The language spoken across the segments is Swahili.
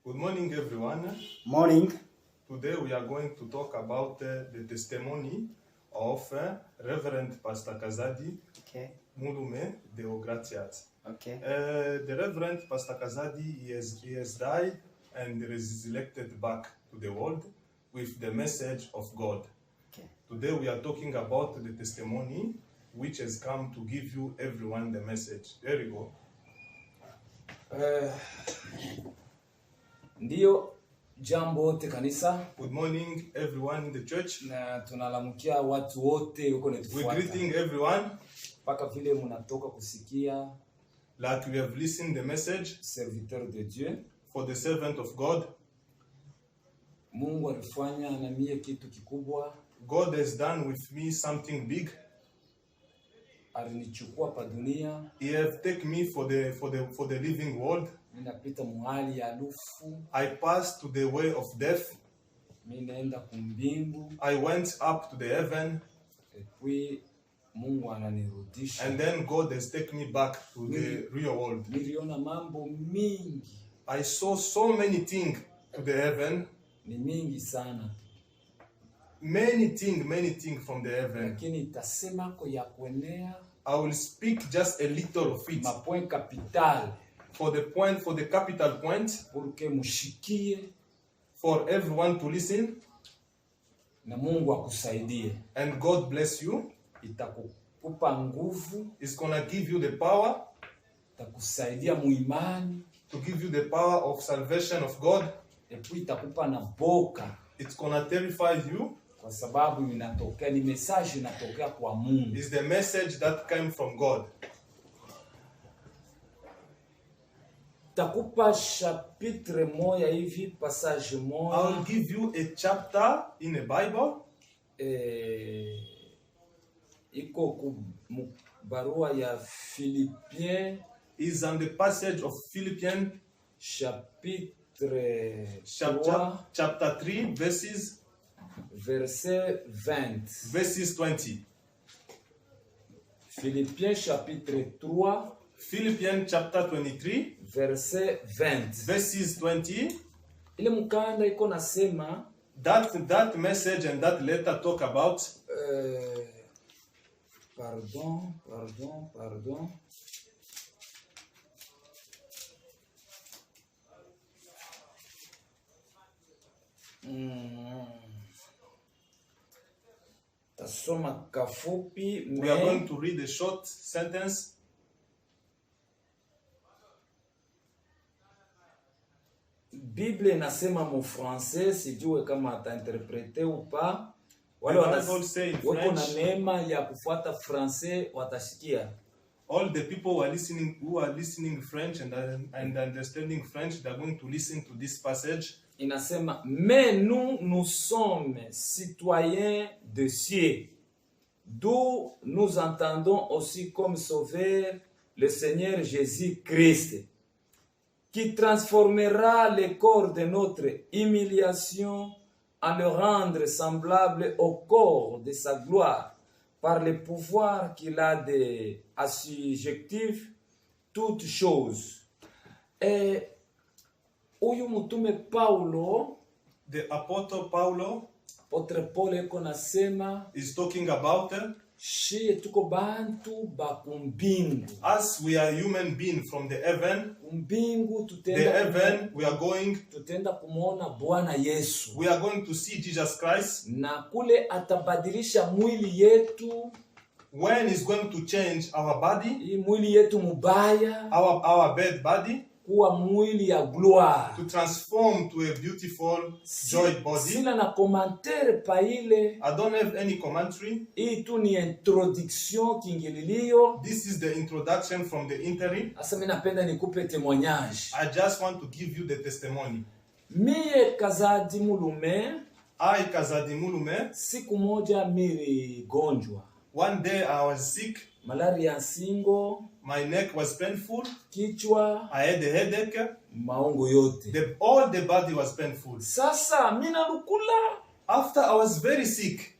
Good morning, everyone. Morning. Today we are going to talk about the testimony of Reverend Pastor Kazadi Mulume Deogratiat. The Reverend Pastor Kazadi, he has died and resurrected back to the world with the message of God. Today we are talking about the testimony which has come to give you everyone the message. There you go. Ndio jambo wote kanisa. Good morning everyone in the church. Na tunalamukia watu wote huko netufuata. We greeting everyone. Paka vile mnatoka kusikia like we have listened the message serviteur de Dieu for the servant of God. Mungu alifanya na mie kitu kikubwa. God has done with me something big. Alinichukua pa dunia. He have taken me for the living world. Ninapita muhali ya lufu. I passed to the way of death. Ninaenda kumbingu. I went up to the heaven. Puis Mungu ananirudisha. And then God has taken me back to the real world. Niliona mambo mingi. I saw so many things to the heaven. Ni mingi sana. Many things from the heaven. Lakini tasema ko ya kuenea. I will speak just a little of it. Ma point capital. For the capital point. Pour que mushikie. For everyone to listen. Na Mungu akusaidie. And God bless you. Itakupa nguvu. It's gonna give you the power. Itakusaidia muimani. To give you the power of salvation of God. Et puis itakupa na boka. It's gonna terrify you. Kwa sababu inatokea ni message inatokea kwa Mungu. It's the message that came from God. Takupa chapitre moja hivi, passage moja. I'll give you a chapter in the Bible. Iko ku barua ya Philippiens. Is on the passage of Philippians chapter 3 verses 20. Verses 20. Philippiens chapitre 3. Philippians chapter 23 verset 20. Verses 20. Ile mkanda iko nasema that message and that letter talk about pardon. Tasoma kafupi. We are going to read a short sentence. Bible inasema mu français, sijue kama atainterprete ou pas. Wale wako na neema ya kufuata français watashikia. All the people who are listening French and understanding French, they are going to listen to this passage. Inasema, mais nous sommes citoyens de cieux, d'où nous entendons aussi comme sauveur le Seigneur Jésus-Christ, qui transformera le corps de notre humiliation en le rendre semblable au corps de sa gloire, par le pouvoir qu'il a d'assujettir toutes choses. Et huyu mtume Paulo, the apostle Paulo, Apotre Paul eko nasema is talking about shie tuko bantu ba kumbingu. As we are human beings from the heaven, kumbingu the heaven, we are going tutenda kumuona Bwana Yesu. We are going to see Jesus Christ. Na kule atabadilisha mwili yetu. When he's going to change our body, hii mwili yetu mubaya, our bad body, kuwa mwili ya gloire, to transform to a beautiful joy body. Sina na commentaire pa ile. I don't have any commentary. Hii tu ni introduction kingililio. This is the introduction from the interim. Asa mimi napenda nikupe témoignage. I just want to give you the testimony. Mie Kazadi Mulume. I Kazadi Mulume. Siku moja niligonjwa. One day I was sick. Malaria singo. My neck was painful. Kichwa. I had a headache. Maungo yote. All the body was painful. Sasa mina lukula. After I was very sick.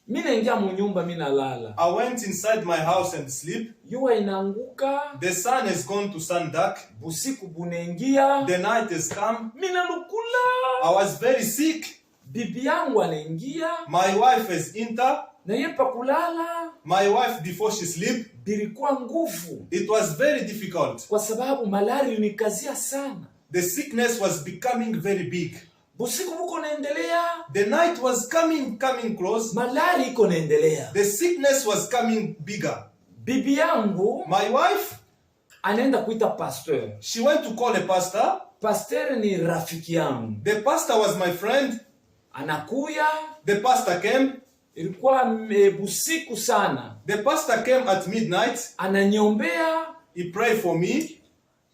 Mina ingia munyumba mina lala. I went inside my house and sleep. Jua inanguka. The sun has gone to sun dark. Busiku bunengia. The night has come. Mina lukula. I was very sick. Bibi yangu anaingia. My wife has entered. Na yepa kulala. My wife before she sleep. Bilikuwa nguvu. It was very difficult. Kwa sababu malaria inikazia sana. The sickness was becoming very big. Busiku buko naendelea. The night was coming close. Malaria iko naendelea. The sickness was coming bigger. Bibi yangu, my wife, anaenda kuita pastor. She went to call a pastor. Pastor ni rafiki yangu. The pastor was my friend. Anakuya. The pastor came. Ilikuwa busiku sana. The pastor came at midnight. Ananiombea. He prayed for me.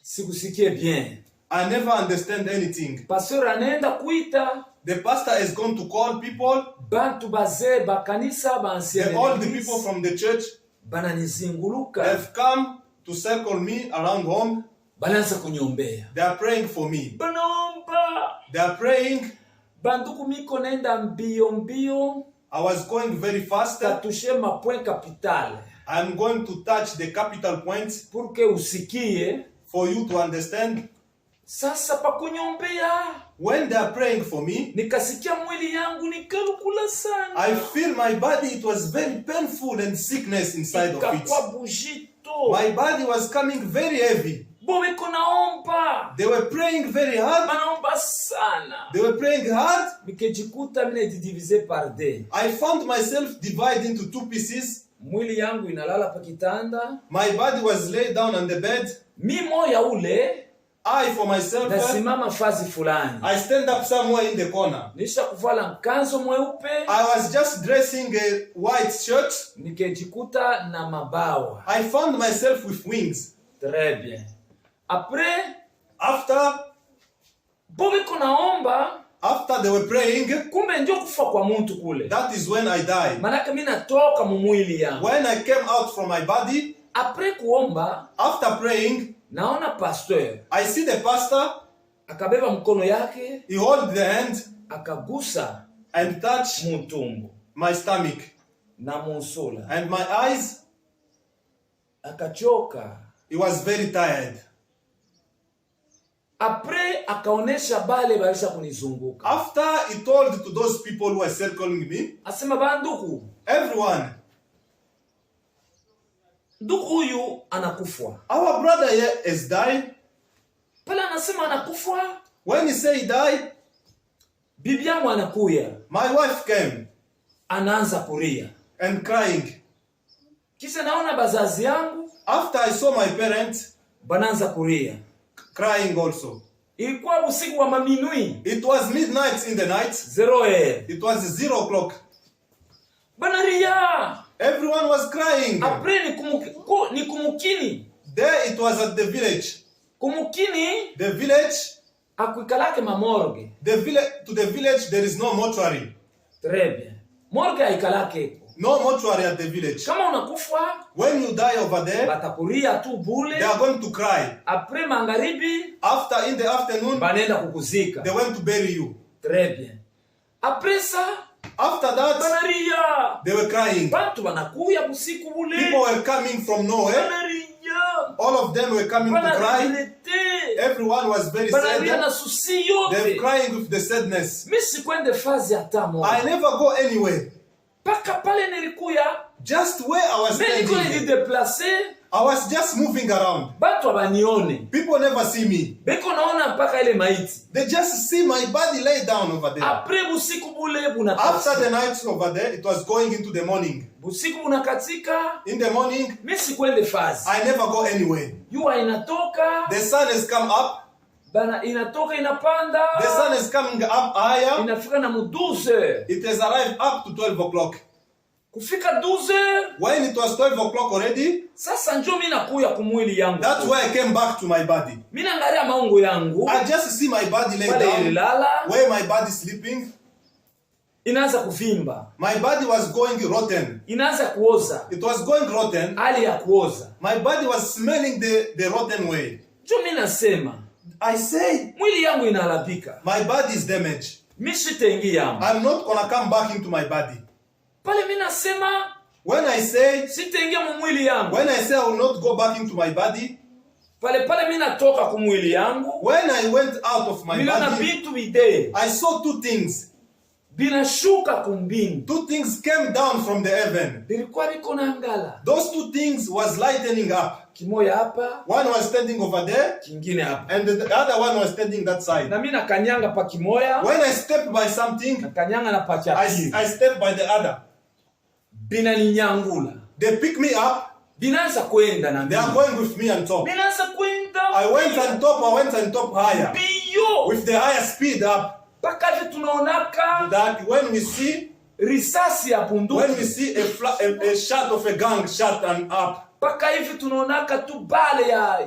Sikusikie bien. I never understand anything. Pastor anaenda kuita. The pastor is going to call people. Bantu baze bakanisa bansiene. All the people from the church. Bananizinguluka. They've come to circle me around home. Bananza kunyombea. They are praying for me. Banomba. They are praying. Banduku miko nenda mbio. I was going very fast. Tatushe ma point capital. I'm going to touch the capital points. Pour que usikie. For you to understand. Sasa pa kunyombea. When they are praying for me, nikasikia mwili yangu nikalukula sana. I feel my body, it was very painful and sickness inside of it. Bujito. My body was coming very heavy. Bomeko naomba. They were praying very hard. Naomba sana. They were praying hard. Nikejikuta mimi divise par deux. I found myself divided into two pieces. Mwili yangu inalala pa kitanda. My body was laid down on the bed. Mi moya ule. I for myself. Nasimama fazi fulani. I stand up somewhere in the corner. Nisha kuvala kanzo mweupe. I was just dressing a white shirt. Nikejikuta na mabawa. I found myself with wings. Très bien. Après, after they were praying, kumbe ndio kufa kwa mtu kule. That is when I died. Manake mimi natoka mwili yangu. When I came out from my body, après kuomba, after praying, naona pastor. I see the pastor. Akabeba mkono yake. He hold the hand. Akagusa and touch mutumbo. My stomach. Na musula. And my eyes. Akachoka. He was very tired. Après akaonesha bale balisha kunizunguka. After he told to those people who were circling me, asema banduku, everyone, ndugu huyu anakufa. Our brother here has died. Pala anasema anakufa. When he say he died, bibi yangu anakuya. My wife came. Anaanza kulia and crying. Kisha naona bazazi yangu. After I saw my parents, banaanza kulia, crying also. Ilikuwa usiku wa maminui. It was midnight in the night. 0 It was 0 o'clock. Banaria. Everyone was crying. Après ni kumukini. There it was at the village. Kumukini. The village. Akuikalake mamorgue. To the village there is no mortuary. Très bien. Morgue aikalake. No mortuary at the village. Kama unakufa, when you die over there, batakuria tu bule. They are going to cry. Après magharibi, after in the afternoon, banenda kukuzika. They went to bury you. Très bien. Après ça, after that, banaria. They were crying. Bantu banakuya busiku bule. People were coming from nowhere. Banaria. All of them were coming to cry. Everyone was very sad. They're crying with the sadness. I never go anywhere. Just where I was standing. I was just moving around. People never see me. They just see my body laid down over there. After the night over there, it was going into the morning. In the morning, I never go anywhere. The sun has come up. The sun is coming up higher. It has arrived up to 12 o'clock. Kufika 12 when it was 12 o'clock already, sasa njoo mimi nakuya kumwili yangu. That's why I came back to my body. Mimi naangalia maungo yangu. I just see my body laid down. Where my body sleeping. Inaanza kuvimba. My body was going rotten. Inaanza kuoza. It was going rotten. Hali ya kuoza. My body was smelling the rotten way. Njoo mimi nasema. I say, mwili yangu inalabika. My body is damaged. Mimi sitaingia. I'm not gonna come back into my body. Pale mimi nasema, when I say sitaingia mwili yangu. When I say I will not go back into my body, pale mimi natoka kwa mwili yangu. When I went out of my body, I saw two things. Binashuka kumbingu. Two things came down from the heaven. Bilikuwa biko na angala. Those two things was lightening up. Kimoya hapa. One was standing over there. Kingine hapa. And the other one was standing that side. Na mimi nakanyanga pa kimoya. When I step by something, nakanyanga na pa cha pili. I step by the other. Binaninyangula. They pick me up. Binaanza kwenda na mimi. They are going with me on top. Binaanza kwenda. I went on top higher. Biyo. With the higher speed up. Pakati tunaonaka that when we see risasi ya bunduki, when we see a shot of a gun shot and up, paka hivi tunaonaka tu bale ya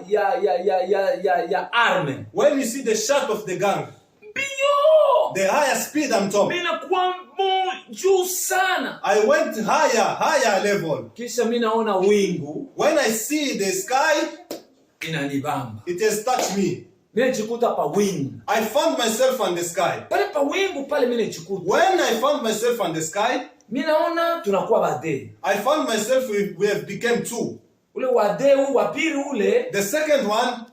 arme. When we see the shot of the gun, biyo, the higher speed on top, mina kuwa juu sana. I went higher level. Kisha mina naona wingu. When I see the sky, inanibamba. It has touched me. I found myself on the sky. When I found myself on the sky, I found myself we have become two. The second one,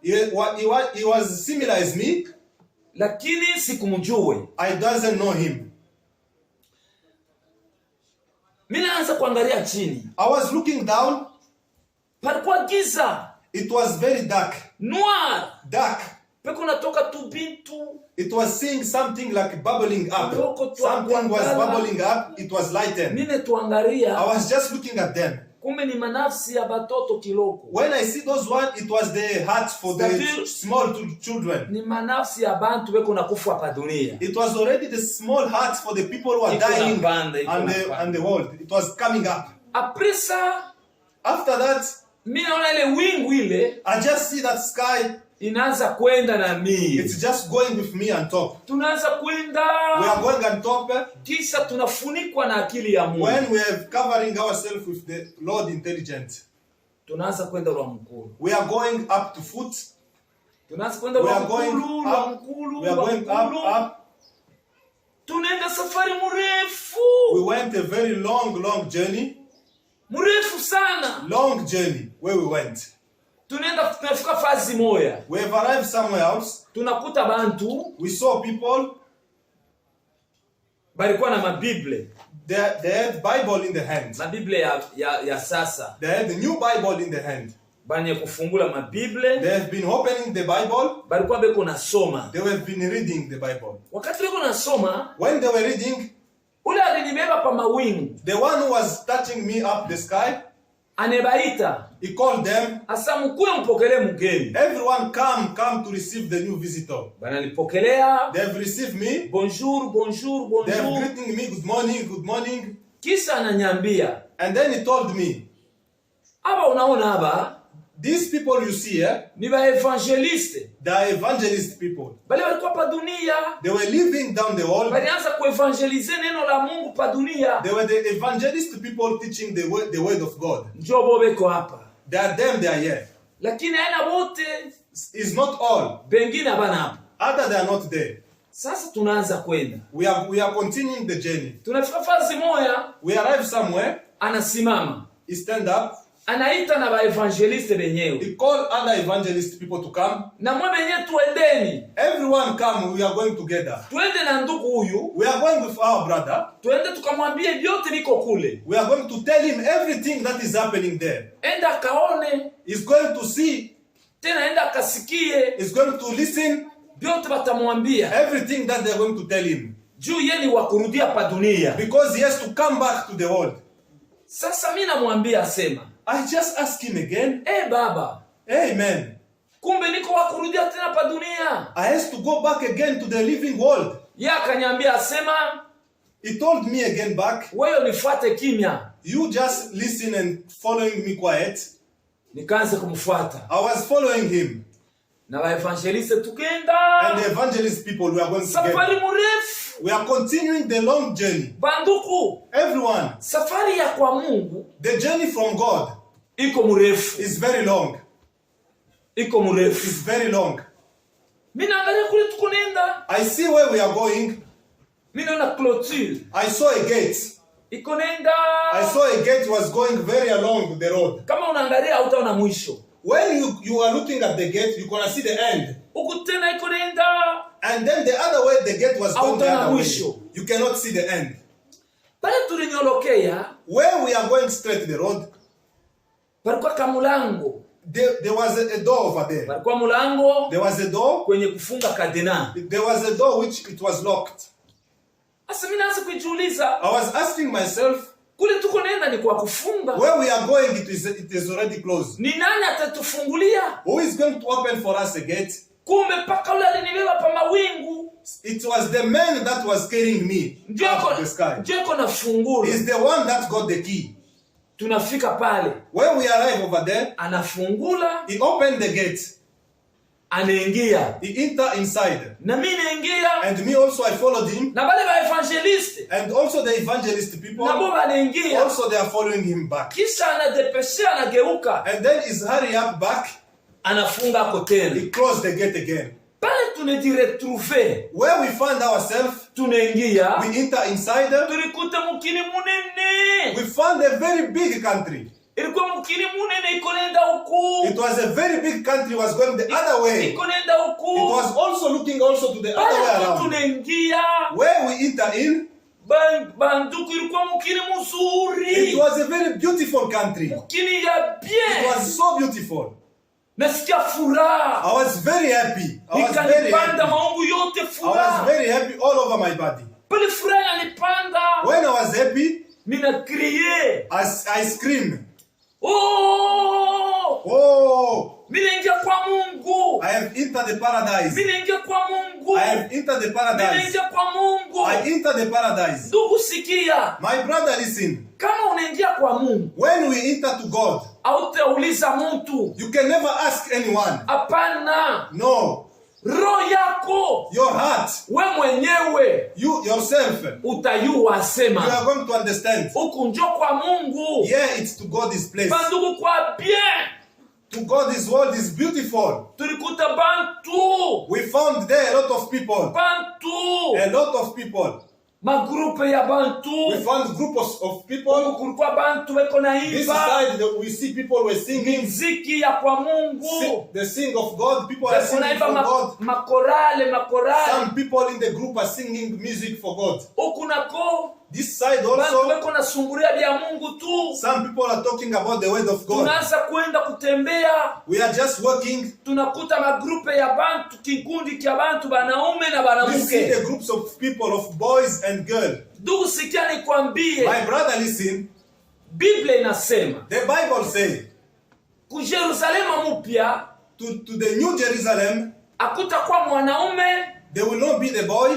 he was similar as me, I doesn't know him. I was looking down. It was very dark. Noir. Dark. It was seeing something like bubbling up. Something was bubbling up. It was lightened. I was just looking at them. When I see those one, it was the hearts for the small children. It was already the small hearts for the people who are dying on the world. It was coming up. After that, I just see that sky. It's just going with me on top. We are going on top. When we are covering ourselves with the Lord intelligence, we are going up to foot. We are going up. We are going up. We went a very long journey. Long journey where we went. We have arrived somewhere else. We saw people. They had Bible in the hand. They had the new Bible in the hand. They have been opening the Bible. They have been reading the Bible. When they were reading, the one who was touching me up the sky, he called them. Everyone come to receive the new visitor. They have received me. Bonjour. They have greeting me, good morning. And then he told me, these people you see here, they are evangelist people. They were living down the world. They were the evangelist people teaching the word of God. They are them, they are here. It's not all. Other they are not there. We are continuing the journey. We arrive somewhere. He stand up. Anaita na ba evangeliste benyewe. He call other evangelist people to come. Na mwe benye tuendeni. Everyone come, we are going together. Tuende na ndugu huyu. We are going with our brother. Tuende tukamwambie vyote viko kule. We are going to tell him everything that is happening there. Enda kaone. He's going to see. Tena enda kasikie. He's going to listen. Vyote batamwambia. Everything that they are going to tell him. Juu yeye ni wa kurudia pa dunia. Because he has to come back to the world. Sasa mimi namwambia asema. I just ask him again. Baba. Amen. Kumbe niko wa kurudia tena pa dunia. I has to go back again to the living world. Yeye akaniambia asema. He told me again back. Wewe nifuate kimya. You just listen and following me quiet. Nikaanza kumfuata. I was following him. Na wa evangeliste tukenda. And the evangelist people we are going together. Safari mrefu. We are continuing the long journey. Banduku. Everyone. Safari ya kwa Mungu. The journey from God. Iko mrefu. Is very long. Iko mrefu. Is very long. Mimi naangalia kule tukunenda. I see where we are going. Mina clôture. I saw a gate. Ikonenda. I saw a gate was going very along the road. Kama unaangalia hautaona mwisho. When you are looking at the gate, you're going to see the end. Ukutena ikonenda. And then the other way the gate was going the other way. You cannot see the end. Pale tulinyolokea. Where we are going straight the road. Palikuwa kamulango. There was a door over there. Palikuwa mulango. There was a door. Kwenye kufunga kadena. There was a door which it was locked. Asa mimi naanza kujiuliza. I was asking myself, kule tuko nenda ni kwa kufunga. Where we are going it is already closed. Ni nani atatufungulia? Who is going to open for us a gate? Kumbe paka ule alinibeba pa mawingu. It was the man that was carrying me up the sky. Jeko na fungulo. He's the one that got the key. Tunafika pale. When we arrive over there, anafungula. He opened the gate. Anaingia. He enter inside. Na mimi naingia. And me also I followed him. Na wale wa evangelist. And also the evangelist people. Na bo wanaingia. Also they are following him back. Kisha anadepeshia anageuka. And then he's hurry up back. Anafunga koteni. He closed the gate again. Pale tunajiretrouver. Where we found ourselves, tunaingia. We enter inside. Tulikuta mukini munene. We found a very big country. Ilikuwa mukini munene ikonenda huku. It was a very big country was going the other way. Ikonenda huku. It was also looking also to the other way around. Tunaingia. Where we enter in, banduku ilikuwa mukini mzuri. it was a very beautiful country. Mukini ya bien. It was so beautiful. Nasikia furaha. I was very happy. I was very happy. Maungu yote furaha. I was very happy all over my body. Pale furaha yanipanda. When I was happy, mina crier. I screamed. Oh! Oh! Mina ingia kwa Mungu. I have entered the paradise. Mina ingia kwa Mungu. I have entered the paradise. Mina ingia kwa Mungu. I entered the paradise. Ndugu sikia. My brother, listen. Kama unaingia kwa Mungu, when we enter to God, hautauliza mtu. You can never ask anyone. Hapana. No. Roho yako, your heart, we mwenyewe, you yourself, utayua sema. You are going to understand. Huku njo kwa Mungu. Yeah, it's to God this place. Bandugu kwa bien. To God this world is beautiful. Tulikuta bantu. We found there a lot of people. Bantu. A lot of people. Magrupe ya bantu. We found groups of people. Kulikuwa bantu weko na imba. This side we see people were singing. Muziki ya kwa Mungu. The sing of God. People are singing for God. Makorale. Some people in the group are singing music for God. Okunako. This side also, some people are talking about the word of God. We are just working. We see the groups of people, of boys and girls. My brother, listen. The Bible says, to the new Jerusalem, there will not be the boy,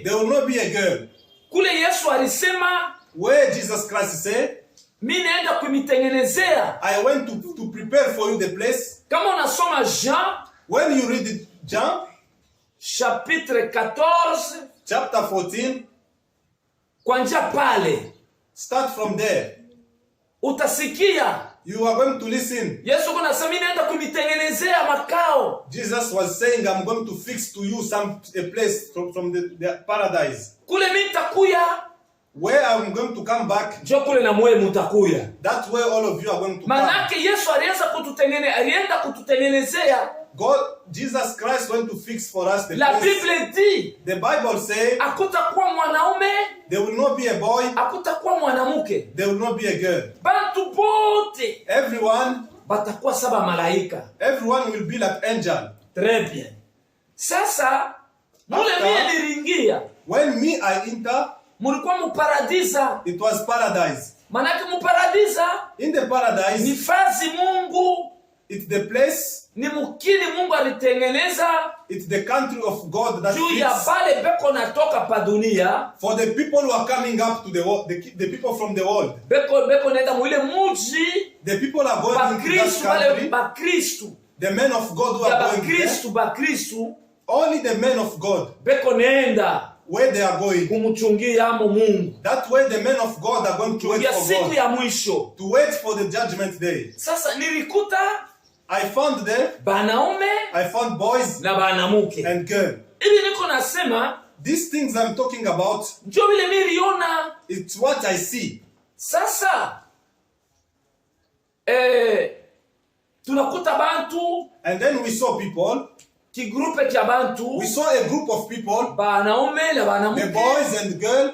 there will not be a girl. Kule Yesu alisema, where Jesus Christ said, mimi naenda kumitengenezea. I went to prepare for you the place. Kama unasoma Jean, when you read it, Jean chapitre 14, chapter 14, kuanzia pale, start from there, utasikia, you are going to listen. Yesu kuna sema mimi naenda kumitengenezea makao. Jesus was saying, I'm going to fix to you a place from the paradise. Kule mimi nitakuya, where I'm going to come back, njoo kule na mwe mtakuya. That's where all of you are going to manake come. Yesu alienda kututengenezea. Jesus Christ went to fix for us the La place. Bible dit, the Bible says, hakutakuwa mwanaume, there will not be a boy, hakutakuwa mwanamke, there will not be a girl. Bantu bote, everyone, batakuwa saba malaika. Everyone will be like angel. Très bien. Sasa mule mie niringia, when me I enter, mulikuwa mu paradisa. It was paradise. Manake mu paradisa, in the paradise, ni fazi Mungu, it's the place, ni mukini Mungu alitengeneza, it's the country of God that juu ya bale beko natoka pa dunia, for the people who are coming up to the world, the people from the world, beko nenda muile muji, the people are going into that country, ba Kristu, the men of God who are going ba Kristu, only the men of God, beko nenda where they are going, kumuchungia amo Mungu. That way the men of God are going to wait for siku ya mwisho, to wait for the judgment day. Sasa nilikuta, I found there, banaume, I found boys na banamuke and girl. Ili niko nasema, These things I'm talking about, ndio vile niliona. it's what I see. Sasa tunakuta bantu, and then we saw people, kigrupe kya bantu, we saw a group of people, banaume na banamuke, the boys and the girl,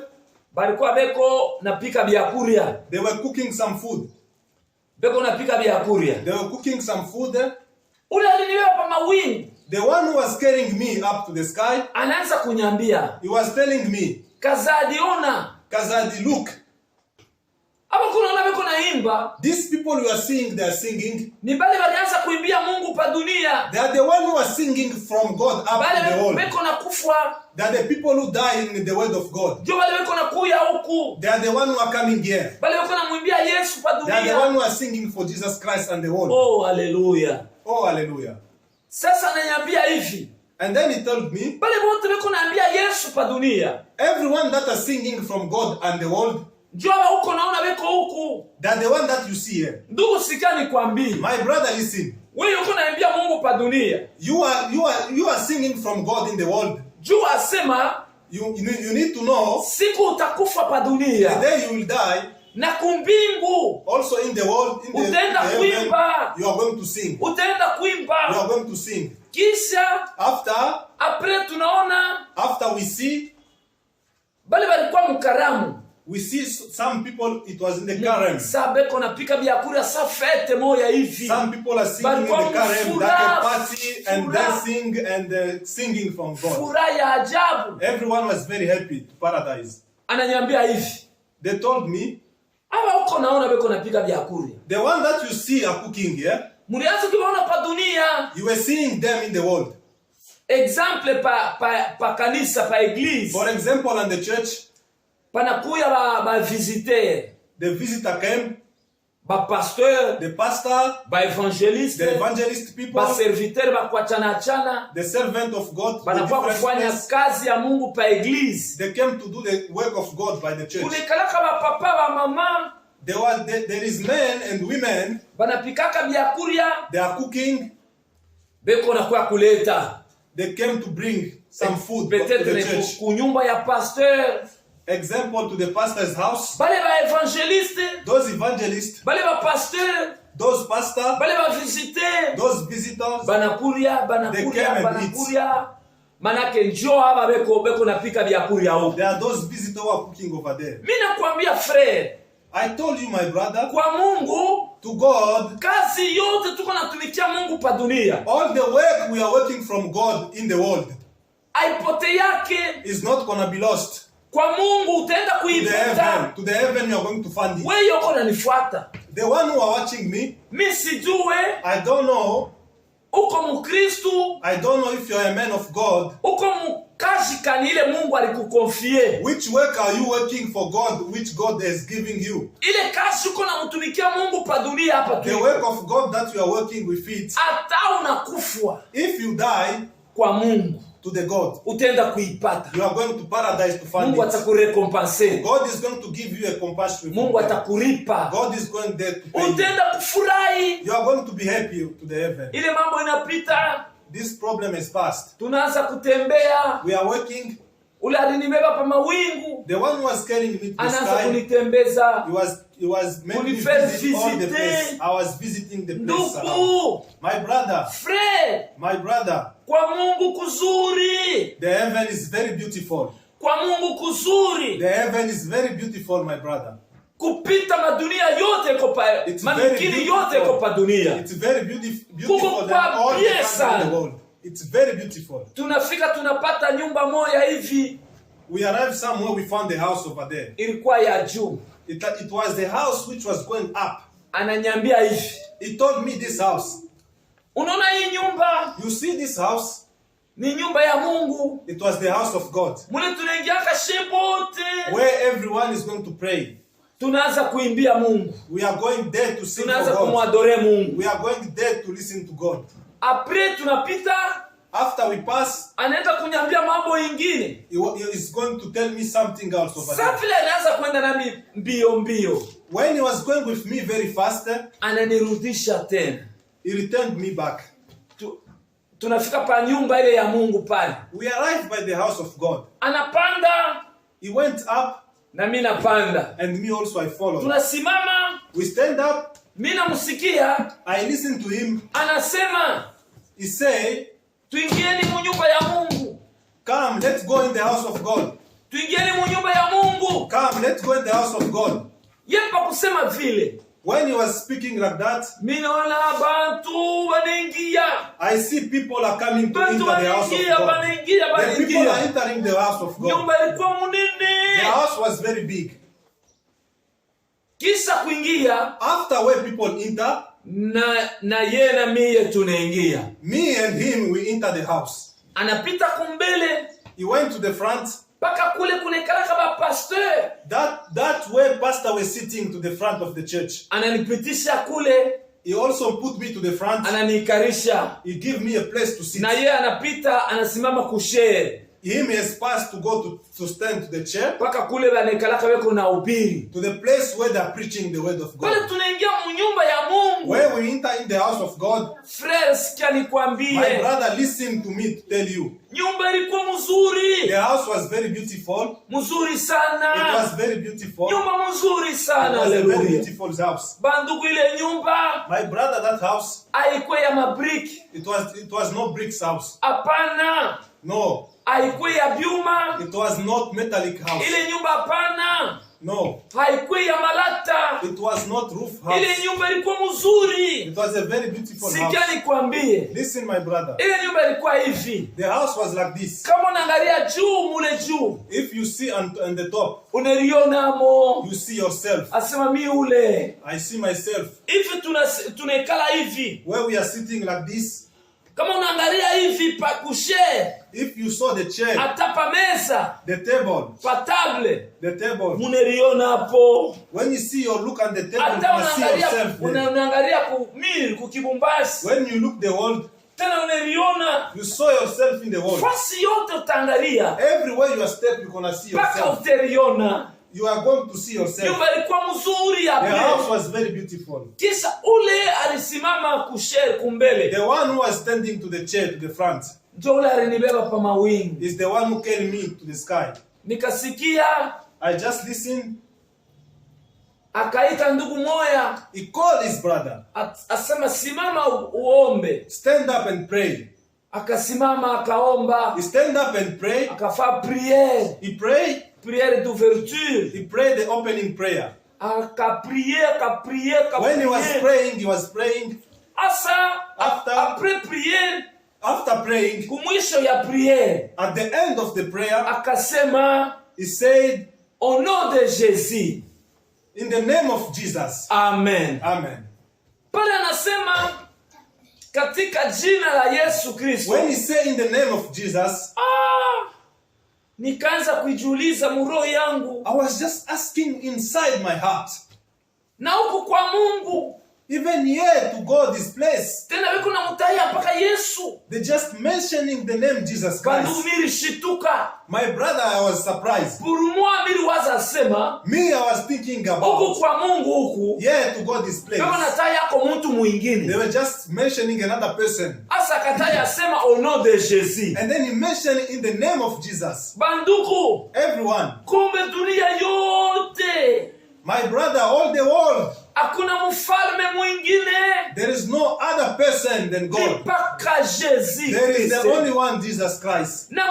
balikuwa beko napika byakuria. they were cooking some food. Beko napika byakuria. They were cooking some food. Ule aliniwewa pa mawingu, the one who was carrying me up to the sky, anaanza kunyambia, he was telling me, Kazadi ona, Kazadi, look, aba kunaona beko naimba, these people you are seeing, they are singing, ni bale balianza kuimbia Mungu pa dunia. they are the one who are singing from God up Bale to the world. beko na kufwa, They are the people who die in the word of God. ndio bale beko na kuya huku, They are the one who are coming here. bale beko na mwimbia Yesu pa They are the dunia. one who are singing for Jesus Christ and the world. Oh, haleluya. Oh, hallelujah. Sasa ananiambia hivi, And then he told me, bale bote beko naambia Yesu pa dunia, everyone that are singing from God and the world, ndio aba huko naona beko huku. they are the one that you see here. Ndugu sikia nikwambie, My brother, listen. wewe uko naambia Mungu pa dunia, You are singing from God in the world. juu asema You need to know siku utakufa pa the dunia day you will die. na kumbingu Also in the world, in the utaenda heaven, kuimba, you are going to sing. utaenda You kuimba. are going to sing. Kisha After tunaona we see bale balikuwa mkaramu, we see some people, it was in the Karen. sabeko napika biakura sa fete moya hivi. Some people are singing in the Karen, like a party and dancing and singing from God. Furaha ya ajabu. Everyone was very happy to paradise. Ananiambia hivi, They told me, aba uko naona beko napika biakura, the one that you see are cooking here, mulianza kuona pa dunia. you were seeing them in the world. Exemple pa kanisa, pa eglise, For example, in the church, panakuya ba visiteur, the visitor came, ba pasteur, the pastor, ba evangeliste, the evangelist people, ba serviteur ba kuachana achana, the servant of God, the banakuwa different kufanya place. kazi ya Mungu pa eglise. They came to do the work of God by the church. Kulikalaka ba papa ba mama, There is men and women, banapikaka biakuria, they are cooking, beko nakuwa kuleta. they came to bring some food to the Peut-être church. kunyumba ya pasteur, Example, to the pastor's house, bale ba evangeliste, those evangelists, bale ba pasteur, those pastors, bale ba visiteur, those visitors, banakuria They came and banakuria. Manake njoo hapa beko napika biakuria huko. there are those visitors who are cooking over there. Mimi nakwambia frère, I told you, my brother, kwa Mungu, to God, kazi yote tuko natumikia Mungu pa dunia, all the work we are working from God in the world aipote yake. is not going to be lost. Kwa Mungu utaenda To the kuipata. heaven, to the heaven you are going to find it. Wewe uko unanifuata, The one who are watching me, mimi sijue I don't know. uko Mkristo, I don't know if you are a man of God. uko mkazi kani ile Mungu alikukonfie. Which work are you working for God, which God is giving you? Ile kazi uko namtumikia Mungu pa dunia hapa The tu. work of God that you are working with it. Hata unakufwa If you die kwa Mungu, to the God, utaenda kuipata. you are going to paradise to find Mungu it. atakurekompense. God is going to give you a compassion. Mungu atakulipa. God is going there to pay you. Utaenda kufurahi. You are going to be happy to the heaven. Ile mambo inapita, This problem is past. tunaanza kutembea. We are working. Ule alinibeba pa mawingu, The one who was carrying me to the anaanza sky, kunitembeza. he was making me Unifaire visit all the visiter. place. I was visiting the place around. Ndugu, My brother, frère, my brother, kwa Mungu kuzuri. the heaven is very beautiful. Kwa Mungu kuzuri. The heaven is very beautiful, my brother. Kupita madunia yote iko pa, It's manikini very yote iko pa dunia. It's very beautiful Kuko than all the kwa countries in the world. It's very beautiful. Tunafika tunapata nyumba moja hivi, We arrived somewhere, we found the house over there. ilikuwa ya juu. It was the house which was going up. Ananiambia hivi, He told me this house. unaona hii nyumba You see this house? ni nyumba ya Mungu. It was the house of God. Mule tunaingiaka shebote, Where everyone is going to pray. tunaanza kuimbia Mungu, We are going there to sing for tunaanza God. kumwadore Mungu. We are going there to listen to God. Apre tunapita, After we pass, anaenda kunyambia mambo ingine. he is going to tell me something else over Sasa there. vile anaanza kwenda nami mbio mbio, When he was going with me very fast, ananirudisha tena. he returned me back. tunafika pa nyumba ile ya Mungu pale. We arrived by the house of God. Anapanda, He went up, na mimi napanda. and me also I followed. Tunasimama, We stand up, mimi namsikia, I listen to him. anasema, He say, tuingieni mu nyumba ya Mungu. come, let's go in the house of God. Tuingieni mu nyumba ya Mungu. Come, let's go in the house of God. Yepa kusema vile, When he was speaking like that, mimi naona bantu wanaingia. I see people are coming to enter Bantu the house of wanaingia, God. wanaingia, The people are wanaingia. entering the house of God. Nyumba ilikuwa munene. The house was very big. Kisha kuingia, After when people enter, na ye na mie tunaingia. me and him, we enter the house. Anapita kumbele, He went to the front. paka kule kunekala kama pastor. That way pastor was sitting to the front of the church. Ananipitisha kule, He also put me to the front. ananikarisha. He gave me a place to sit. Na ye anapita, anasimama kushare. Him has passed to go to stand to the chair, Paka kule banekalaka weko na ubiri. to the place where they are preaching the word of Pale God. tunaingia mu nyumba ya Mungu. Where we enter in the house of God, Frere, sikia my nikwambie. brother, listen to me to tell you. Nyumba ilikuwa mzuri. The house was very beautiful. Mzuri It sana. was very beautiful. It Nyumba mzuri sana. was a very Haleluya. beautiful house. Bandugu, ile nyumba My brother, that house, haikuwa ya mabriki. it was no bricks house. Hapana. No, Haikuwa ya byuma. it was not metallic house. Ile nyumba hapana. No, Haikuwa ya malata. it was not roof Ile house. nyumba ilikuwa mzuri. It was a very beautiful house. Sikia nikwambie. Listen, my brother. Ile nyumba ilikuwa hivi. The house was like this. Kama unaangalia juu, mule juu, If you see on the top, unalionamo. you see yourself. Asema mi ule. I see myself. Hivi tunaikala hivi. Where we are sitting like this. Kama unaangalia hivi pa kushare, If you saw the chair, hata pa mesa, the table, pa table, the table. muneliona hapo. When you see or look at the table, Hata you see yourself there. unaangalia kukibumbasi. When you look the world, Tena uneliona. you saw yourself in the world. Fasi yote utaangalia. Everywhere you step, you're gonna see Paka yourself. uteliona. You are going to see yourself. Nyumba ilikuwa mzuri The house hapo. was very beautiful. Kisha ule alisimama kushare kumbele. The one who was standing to the chair, to the front, Ndio ule alinibeba pa mawingu. is the one who carried me to the sky. Nikasikia I just listened. akaita ndugu moya, He called his brother. asema simama uombe. Stand up and pray. Akasimama akaomba, He stand up and pray. akafaa priere, He prayed. priere d'ouverture. He prayed the opening prayer. Akaprie. When he was praying. Asa After- après priere, After praying, kumwisho ya priere, at the end of the prayer, akasema he said, au nom de Jésus. in the name of Jesus. Amen. Amen. Pale anasema katika jina la Yesu Kristo. When he said in the name of Jesus, Nikaanza kujiuliza muroho yangu, I was just asking inside my heart, na huku kwa Mungu even here to go this place, tena wiko na mutaya mpaka Yesu. they're just mentioning the name Jesus Bandugu, Christ. nilishituka. My brother, I was surprised. Pour moi niliwaza sema Me, I was thinking huku about, kwa Mungu huku yeah, to go this place. kama nataya yako mtu They mwingine. were just mentioning another person. Asa kataya sema au nom de Jésus. And then he mentioned in the name of Jesus. Bandugu, Everyone, kumbe dunia yote my brother, all the world, hakuna mfalme mwingine there is no other person than God. mpaka Jésus There is the Kristo. only one, Jesus Christ. Na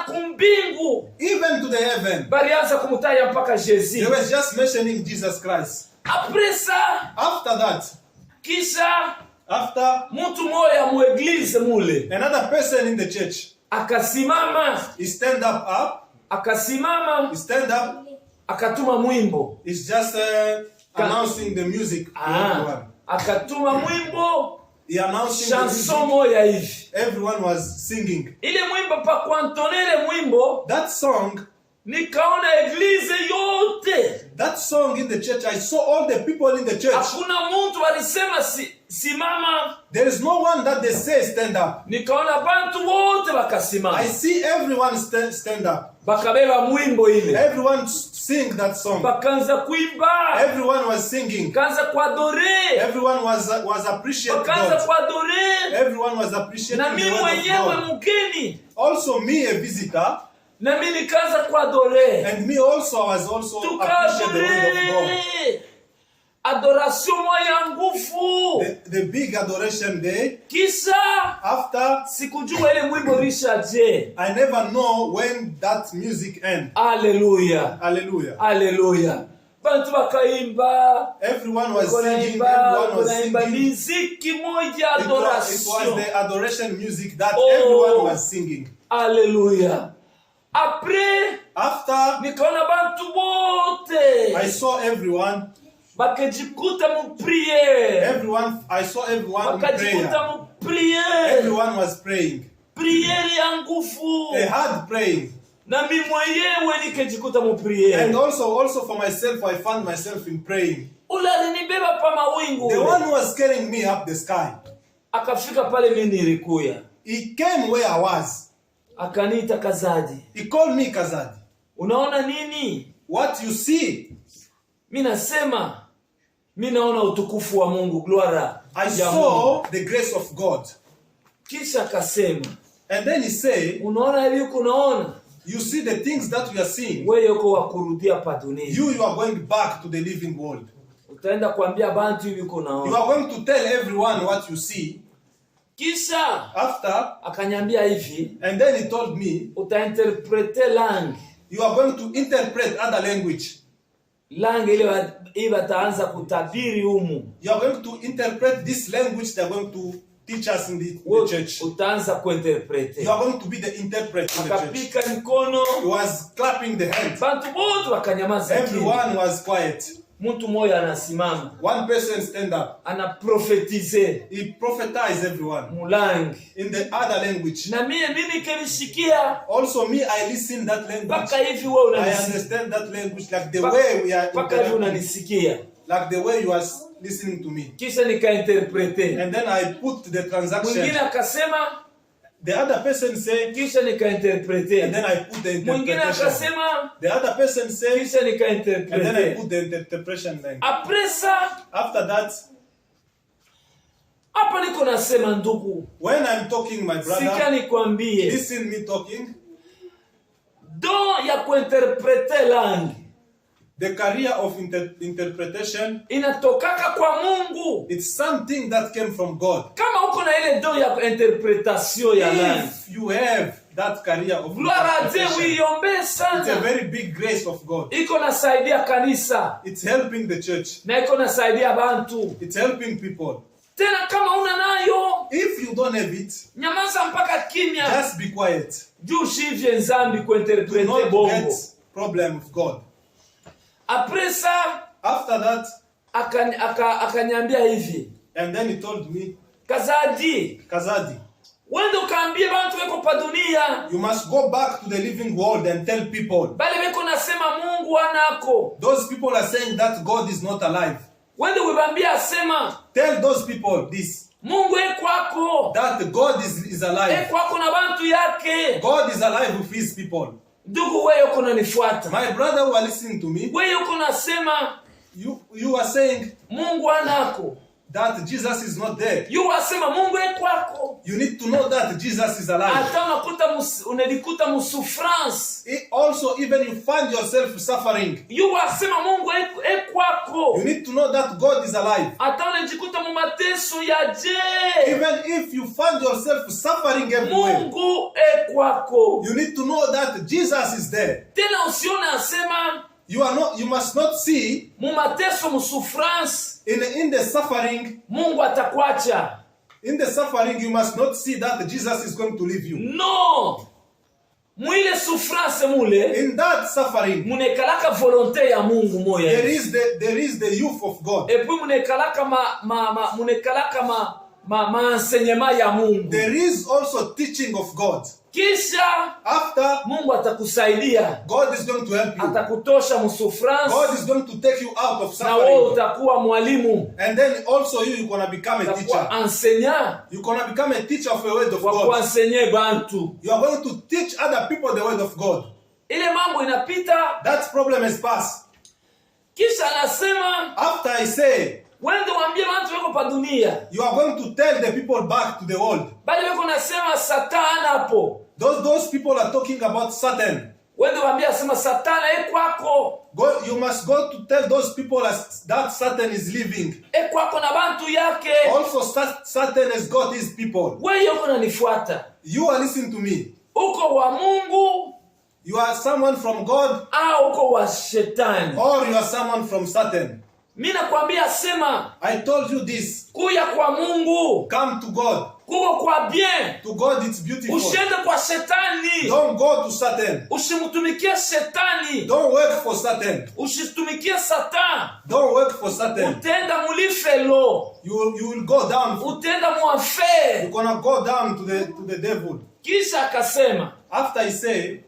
kumbingu Even to the heaven, balianza kumutaya mpaka they Jésus. were just mentioning Jesus Christ. Après ça, After that, kisha after mtu moya mu eglise mule another person in the church, akasimama, he stand up, akasimama, he stand up, akatuma mwimbo. he's just announcing the music to everyone. Akatuma mwimbo He announcing the chanson music. moya hivi. Everyone was singing. Ile mwimbo pa kuantonele mwimbo, That song, nikaona eglise yote. that song in the church, I saw all the people in the church. Hakuna mtu alisema simama. There is no one that they say stand up. Nikaona bantu wote bakasimama. I see everyone stand up. Bakabeba mwimbo ile. Everyone sing that song. Bakanza kuimba. Everyone was singing. Kanza kuadore. Everyone was appreciating Bakanza God. kuadore. Everyone was appreciating Na the mimi word of mwenyewe God. mgeni. Also me, a visitor. Na mimi nikaanza kuadore. And me also, I was also appreciating the word of God. Adoration moya nguvu. The big adoration day. Kisha After, sikujua ile mwimbo rishaje. I never know when that music ends. Hallelujah. Hallelujah. Hallelujah. Bantu bakaimba. Everyone was singing. Everyone was singing. Muziki moja It adoration. was the adoration music that everyone was singing. Hallelujah. Après, After, nikaona bantu bote I saw everyone. bakajikuta mu prière. I saw everyone in prayer. Bakajikuta mu prière. Everyone was praying. Prière ya nguvu. They had praying. Na mimi mwenyewe nikajikuta mu prière. And also for myself, I found myself in praying. Ula alinibeba pa mawingu. The one who was carrying me up the sky, akafika pale mimi nilikuya. he came where I was. Akaniita Kazadi. He called me Kazadi. Unaona nini? What you see? Mimi nasema, mimi naona utukufu wa Mungu, glory. I saw the grace of God. Kisha akasema, and then he said, unaona hivi unaona? You see the things that we are seeing. Wewe uko wa kurudia pa dunia. You are going back to the living world. Utaenda kuambia bantu hivi unaona. You are going to tell everyone what you see. Kisha after akanyambia hivi, and then he told me, utainterprete langue. You are going to interpret other language. Langue ile wataanza kutabiri humu. You are going to interpret this language they are going to teach us in the church. Utaanza kuinterprete. You are going to be the interpreter in the church. Akapika mikono. He was clapping the hands. Bantu wote wakanyamaza. Everyone was quiet. Mtu mmoja anasimama. One person stand up. Anaprofetize. He prophesies everyone. Mulangi. In the other language. Na mimi kelisikia. Also me, I listen that language. Paka hivi wewe unanisikia. I understand that language like the way we are. Paka hivi unanisikia. Like the way you are listening to me. Kisha nikainterprete. And then I put the transaction. Mwingine akasema. The other person say. Kisha nikainterprete. And then I put the interpretation. Mwingine akasema. The other person say. Kisha nikainterprete. And then I put the interpretation language. Après ça. After that. Hapa niko nasema ndugu. When I'm talking, my brother. Sika nikwambie. Listen me talking. Don ya kuinterprete langue. The career of interpretation inatokaka kwa Mungu. It's something that came from God. Kama uko na ile don ya interpretation ya langue. If you have that career of interpretation, it's a very big grace of God. Iko nasaidia kanisa. It's helping the church. Na iko nasaidia bantu. It's helping people. Tena kama una nayo, if you don't have it, nyamaza mpaka kimya. Just be quiet. Juu shivye nzambi kuinterprete bongo. Do not get problem with God. Après ça, after that, akanyambia hivi. And then he told me, Kazadi, wende ukaambie bantu weko pa dunia. You must go back to the living world and tell people. Bale weko nasema Mungu anako. Those people are saying that God is not alive. Wende ubambia asema. Tell those people this. Mungu kwako. That God is alive. Kwako na bantu yake. God is alive with his people. Ndugu wewe uko unanifuata. My brother who are listening to me. Wewe uko unasema. You are saying. Mungu anako. That Jesus is not there. You are saying Mungu kwako. You need to know that Jesus is alive. Hata unalikuta musufrance. Also even you find yourself suffering. You are saying Mungu kwako. You need to know that God is alive. Hata unajikuta mu mateso ya je. Even if you find yourself suffering everywhere. Mungu kwako. You need to know that Jesus is there. Tena usione asema. You must not see mu mateso mu souffrance in the suffering Mungu atakuacha. In the suffering you must not see that Jesus is going to leave you. No. Mwile souffrance mule. In that suffering munekalaka volonté ya Mungu moya. There is the youth of God. Et puis munekalaka enseignement ya Mungu. There is also teaching of God. Kisha after, Mungu atakusaidia. God is going to help you. Atakutosha msufrance. God is going to take you out of Na wewe suffering. utakuwa mwalimu. And then also you're going to become a teacher. Enseignant. You're going to become a teacher of the word of Wa God. kuenseigner bantu. You are going to teach other people the word of God. Ile mambo inapita. That problem is past. Kisha anasema, after I say, wende waambie watu wako pa dunia. You are going to tell the people back to the world. Bali wako nasema Satan hapo. Those people are talking about Satan. Wende waambie asema Satan kwako. You must go to tell those people that Satan is living. Kwako na bantu yake. Also Satan has got his people. Wewe uko unanifuata. You are listening to me. Uko wa Mungu. You are someone from God. Uko wa shetani. Or you are someone from Satan. Mimi nakwambia sema. I told you this. Kuya kwa Mungu. Come to God. Kuko kwa bien. To God it's beautiful. Usiende kwa shetani. Don't go to Satan. Usimtumikie shetani. Don't work for Satan. Usitumikie Satan. Don't work for Satan. Utenda mulifelo. You will go down. Utenda muafe. You're gonna go down to the devil. Kisha akasema. After I say,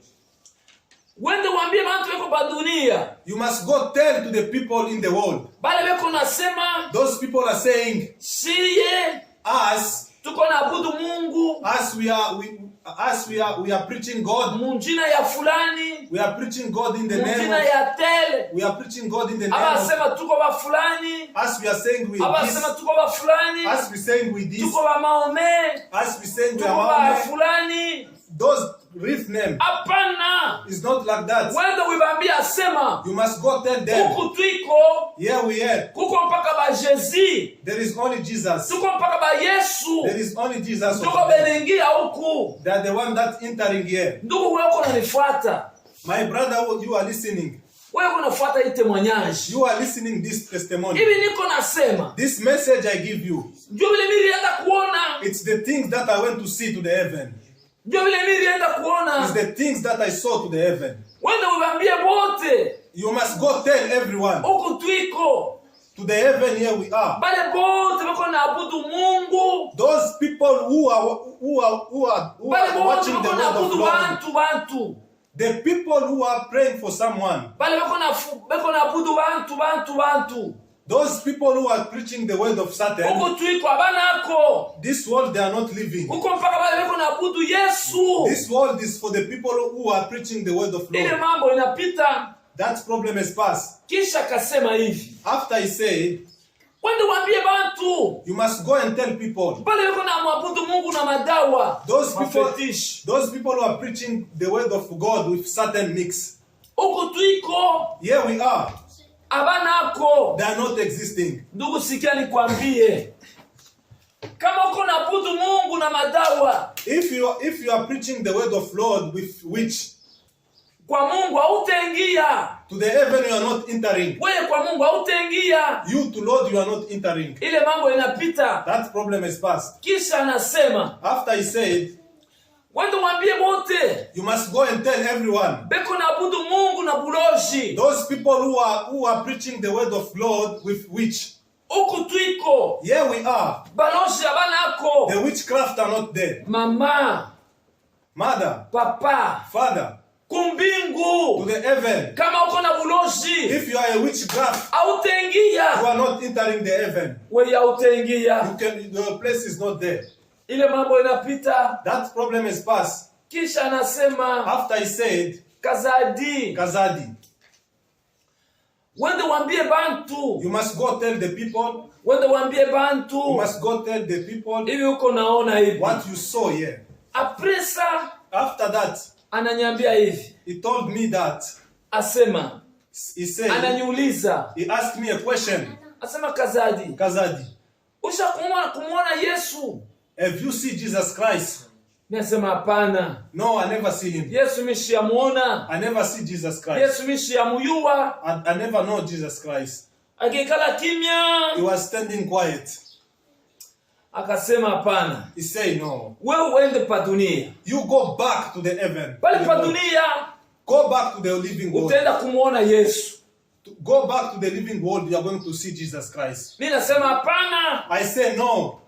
wende waambie watu wako pa dunia. You must go tell to the people in the world. Bale wako nasema. Those people are saying, siye. Us. Tuko na abudu Mungu. We are preaching God. Munjina ya fulani. We are preaching God in the name of. Munjina ya tele. We are preaching God in the name of. Of. Sema tuko wa fulani. As we are saying we this. Sema tuko wa fulani. As we saying we this. Tuko wa Maome. As we saying we are Maome. Tuko wa fulani. Those real name. Apana. It's not like that. Wende wibambia sema. You must go tell them. Kuku tuiko. Here we are. Kuko mpaka ba Jésus. There is only Jesus. Tuko mpaka ba Yesu. There is only Jesus. Tuko benengia huku. They are the one that entering here. Ndugu wako unanifuata. My brother, you are listening. Wewe unafuata hii témoignage. You are listening this testimony. Hivi niko nasema. This message I give you. Ndio vile mimi nilienda kuona. It's the things that I went to see to the heaven. Ndio vile mimi nilienda kuona. It's the things that I saw to the heaven. Wende uwaambie wote. You must go tell everyone. Huku tuiko. To the heaven here we are. Bale bote wako naabudu Mungu. Those people who are watching the word of God. Bantu. The people who are praying for someone. Bale wako naabudu bantu. Those people who are preaching the word of Satan. Huku tuiko abanako. This world they are not living. Huko mpaka bale wako naabudu Yesu. This world is for the people who are preaching the word of Lord. Ile mambo inapita. That problem is past. Kisha akasema hivi. After I say, wende waambie bantu. You must go and tell people. Bale wako na mwabudu Mungu na madawa. Those people who are preaching the word of God with Satan mix. Huko tuiko. Here we are. Abanako. They are not existing. Ndugu sikia nikwambie. Kama uko naabudu Mungu na madawa. If you are preaching the word of Lord with which kwa Mungu hautaingia. To the heaven you are not entering. Wewe kwa Mungu hautaingia. You to Lord you are not entering. Ile mambo inapita. That problem is past. Kisha anasema. After he said, wende waambie wote. You must go and tell everyone. Beko naabudu Mungu na buloji. Those people who are preaching the word of Lord with which. Huku tuiko. Here we are. Baloji abanako. The witchcraft are not there. Mama. Mother. Papa. Father. Kumbingu. To the heaven. Kama uko na buloji. If you are a witchcraft. Hautaingia. You are not entering the heaven. Wewe hautaingia. Your place is not there. Ile mambo inapita. That problem is past. Kisha anasema. After he said. Kazadi. Wende waambie bantu. You must go tell the people. Wende waambie bantu. You must go tell the people. Hivi uko naona hivi. What you saw here. Apresa. After that. Ananiambia hivi. He told me that. Asema. He said. Ananiuliza. He asked me a question. Asema Kazadi. Usha kumuona Yesu. Have you seen Jesus Christ? Nasema hapana. No, I never see him. Yesu mishiamuona. I never see Jesus Christ. Yesu mishiamuyua. I never know Jesus Christ. Akikala kimya. He was standing quiet. Akasema hapana. He said no. Wewe uende pa dunia. You go back to the heaven. Pale pa dunia. Go back to the living world. Utaenda kumuona Yesu. Go back to the living world. You are going to see Jesus Christ. Mimi nasema hapana. I say no.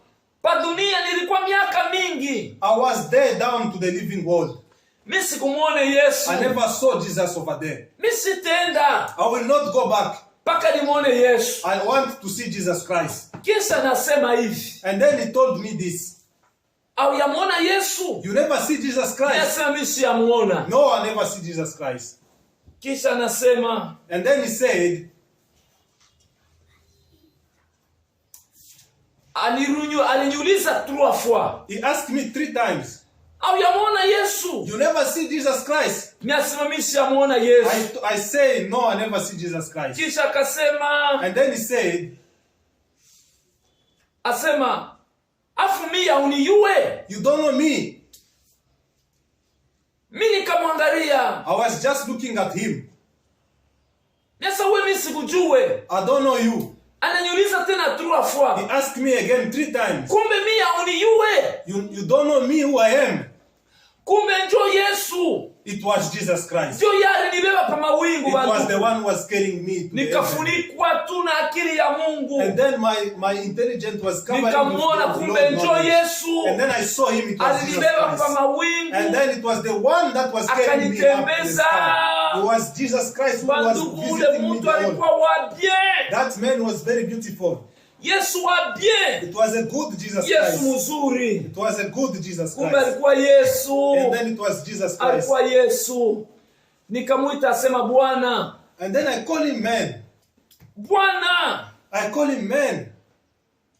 Pa dunia nilikuwa miaka mingi. I was there down to the living world. Mimi sikumuone Yesu. I never saw Jesus over there. Mimi sitaenda. I will not go back. Paka nimuone Yesu. I want to see Jesus Christ. Kisha nasema hivi. And then he told me this. Au yamuona Yesu? You never see Jesus Christ? Nasema mimi siyamuona. No, I never see Jesus Christ. Kisha nasema. And then he said, aliniuliza 3 fois. He asked me 3 times. Au yamuona Yesu? You never see Jesus Christ? Nasema mimi siyamuona Yesu. I say, no, I never see Jesus Christ. Kisha akasema. And then he said, asema, afu mimi haunijue? You don't know me. Mimi nikamwangalia. I was just looking at him. Sasa wewe mimi sikujue. I don't know you. Ananiuliza tena 3 fois. He asked me again 3 times. Kumbe mimi haunijue? You don't know me who I am. Kumbe njoo Yesu. It was Jesus Christ. Njoo yale nibeba pa mawingu bantu. It was the one who was carrying me to nikafunikwa tu na akili ya Mungu. And then my intelligence was covered. Nikamwona kumbe njoo Yesu. And then I saw him, it was Jesus Christ. Pa mawingu. And then it was the one that was carrying me up the sky. It was Jesus Christ who was visiting me. That man was very beautiful. Yesu wa bien. It was a good Jesus Yesu Christ. mzuri. It was a good Jesus Kumbe alikuwa Yesu. And then it was Jesus Christ. Alikuwa Yesu. Nikamuita asema Bwana. And then I call him man. Bwana. I call him man.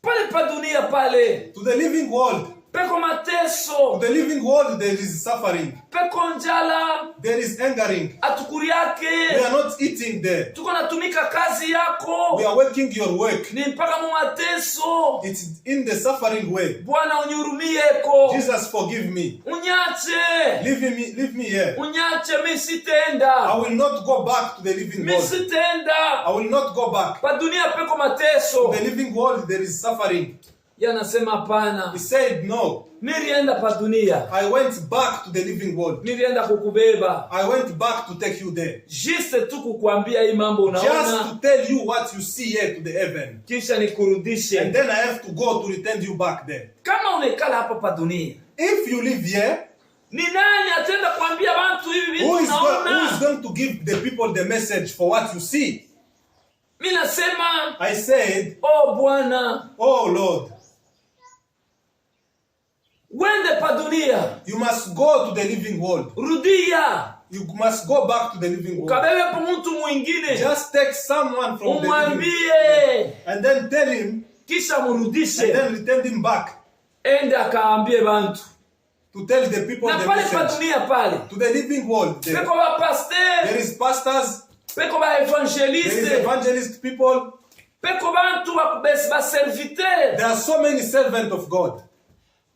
Pale pa dunia pale. To the living world. Peko mateso. To the living world there is suffering. Peko njala. There is angering. Atukuri yake. We are not eating there. Tuko natumika kazi yako. We are working your work. Ni mpaka mu mateso. It's in the suffering way. Bwana unyihurumieko. Jesus forgive me. Unyache. Leave me here. Unyache mimi sitenda. I will not go back to the living world. Mimi sitenda. I will not go back. Pa dunia peko mateso. To the living world there is suffering. Yanasema hapana. He said no. Nilienda pa dunia. I went back to the living world. Nilienda kukubeba. I went back to take you there. Juste tu kukuambia hii mambo unaona. Just to tell you what you see here to the heaven. Kisha nikurudishe. And then I have to go to return you back there. Kama umekala hapa pa dunia. If you live here, ni nani atenda kuambia watu hivi vitu unaona? Who is going to give the people the message for what you see? Mimi nasema. I said, oh Bwana. Oh Lord. Wende pa dunia. You must go to the living world. Rudia. You must go back to the living world. Ukabebe pa mtu mwingine. Just take someone from the living world. And then tell him. Kisha murudishe. And then return him back. Ende akaambie bantu. To tell the people na the pale message. Pa dunia pale. To the living world. There. Peko ba pastor. There is pastors. Peko ba evangelist. There is evangelist people. Peko bantu ba serviteur. There are so many servants of God.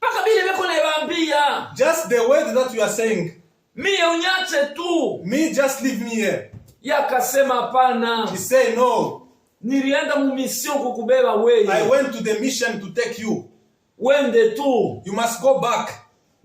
Paka bile beko naibambia. Just the word that you are saying. Mie unyache tu. Me just leave me here. Yakasema hapana. He say no. Nilienda mu mission kukubeba wewe. I went to the mission to take you. Wende tu. You must go back.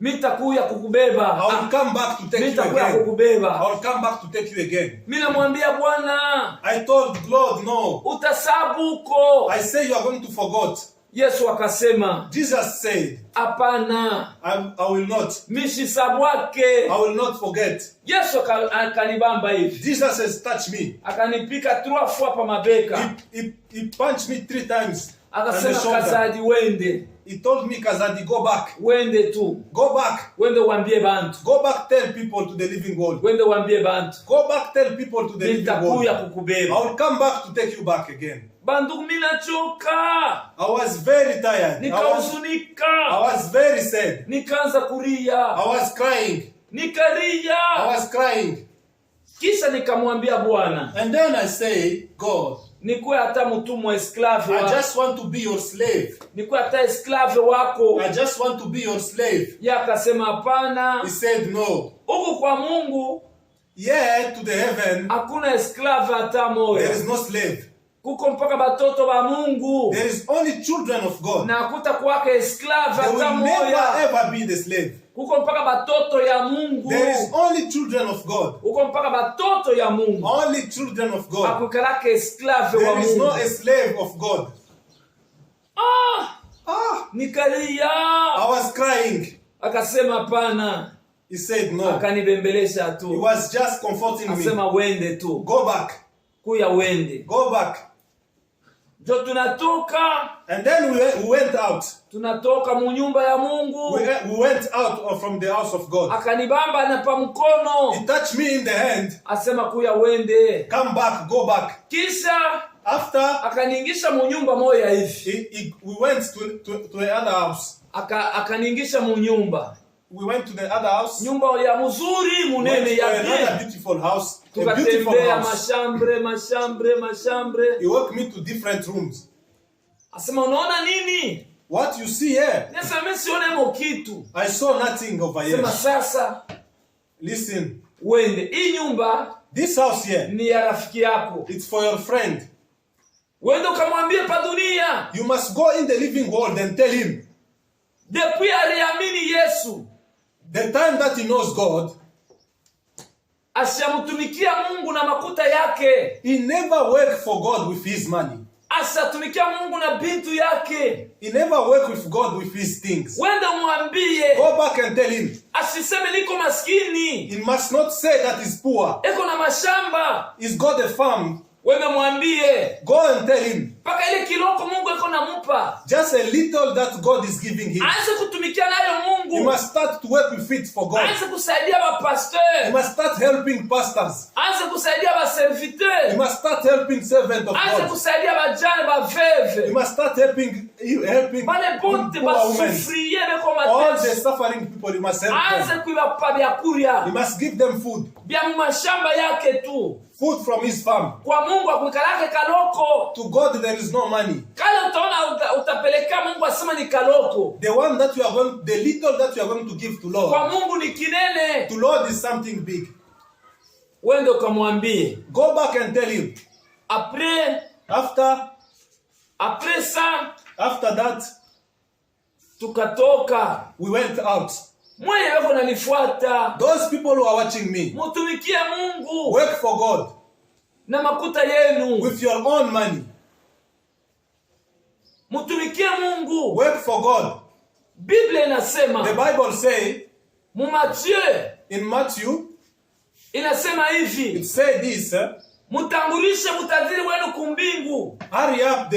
Mitakuya kukubeba. I will come back to take you again. Kukubeba. I will come back to take you again. Mimi namwambia Bwana. I told Lord no. Utasabuko. I say you are going to forget. Yesu akasema. Jesus said. Hapana. I will not. Mishisabwake. I will not forget. Yesu akanibamba hivi. Jesus has touched me. Akanipika 3 fois pa mabeka. He punched me 3 times. Akasema Kazadi wende. He told me Kazadi go back. Wende tu. Go back. Wende uambie bantu. Go back tell people to the living world. Wende uambie bantu. Go back tell people to the living world. Nitakuya kukubeba. I will come back to take you back again. Bandugu mimi nachoka. I was very tired. Nikahuzunika. I was very sad. Nikaanza kulia. I was crying. Nikalia. I was crying. Kisha nikamwambia Bwana. And then I say, God, nikuwe hata mtumwa esclave wako. I just want to be your slave. Nikuwe hata esclave wako. I just want to be your slave. Yakasema hapana. He said no. Huko kwa Mungu, yeah, to the heaven, hakuna esclave hata moja. There is no slave. Kuko mpaka batoto ba Mungu. There is only children of God. Na hakuta kuwaka esclave hata moja. They will never ever be the slave. Kuko mpaka batoto ya Mungu. There is only children of God. Kuko mpaka batoto ya Mungu. Only children of God. Hakukalaka esclave wa Mungu. There is no a slave of God. Nikalia. I was crying. Akasema hapana. He said no. Akanibembelesha tu. He was just comforting me. Asema wende tu. Go back. Kuya wende. Go back. Jo tunatoka. And then we went out. Tunatoka mu nyumba ya Mungu. We went out from the house of God. Akanibamba na pa mkono. He touched me in the hand. Asema kuya wende. Come back, go back. Kisha after akaniingisha mu nyumba moja hivi. We went to the other house. Akaniingisha mu nyumba. We went to the other house. Nyumba ya mzuri munene ya another beautiful house. Tukatembea mashambre. He walked me to different rooms. Asema unaona nini? What you see here? Nesa mimi sione mo kitu. I saw nothing over here. Sema sasa. Listen. Wende hii nyumba. This house here. Ni ya rafiki yako. It's for your friend. Wende ukamwambie pa dunia. You must go in the living world and tell him. Depuis aliamini Yesu. The time that he knows God. Asiamtumikia Mungu na makuta yake. He never worked for God with his money. Asatumikia Mungu na bintu yake. He never worked with God with his things. Wende mwambie. Go back and tell him. Asiseme niko maskini. He must not say that he's poor. Eko na mashamba. He's got a farm. Wende mwambie. Go and tell him. Paka ile kiloko Mungu eko na mupa. Just a little that God is giving him. Aanze kutumikia nayo Mungu. He must start to work with it for God. Aanze kusaidia ba pastor. He must start helping pastors. Aanze kusaidia ba serviteur. He must start helping servants of Aanze God. kusaidia ba jane ba veuve. He must start helping Bale bote ba souffrier beko all matesi. the suffering people. He must help Aanze them. kuiba pa bya kuria. He must give them food. Bya mu mashamba yake tu. Food from his farm. Kwa Mungu akuikalake kaloko. To God there is no money. Kale utaona utapeleka Mungu asema ni kaloko. The one that you are going, the little that you are going to give to Lord. Kwa Mungu ni kinene. To Lord is something big. Wende ukamwambie. Go back and tell him. Après ça, after that, tukatoka. We went out. Mwenye wako nanifuata. Those people who are watching me. Mutumikie Mungu. Work for God. Na makuta yenu. With your own money. Mutumikie Mungu. Work for God. Biblia inasema. The Bible say. Mu Matthieu. In Matthew. Inasema hivi. It say this. Mutangulishe mutajiri wenu kumbingu. Hurry up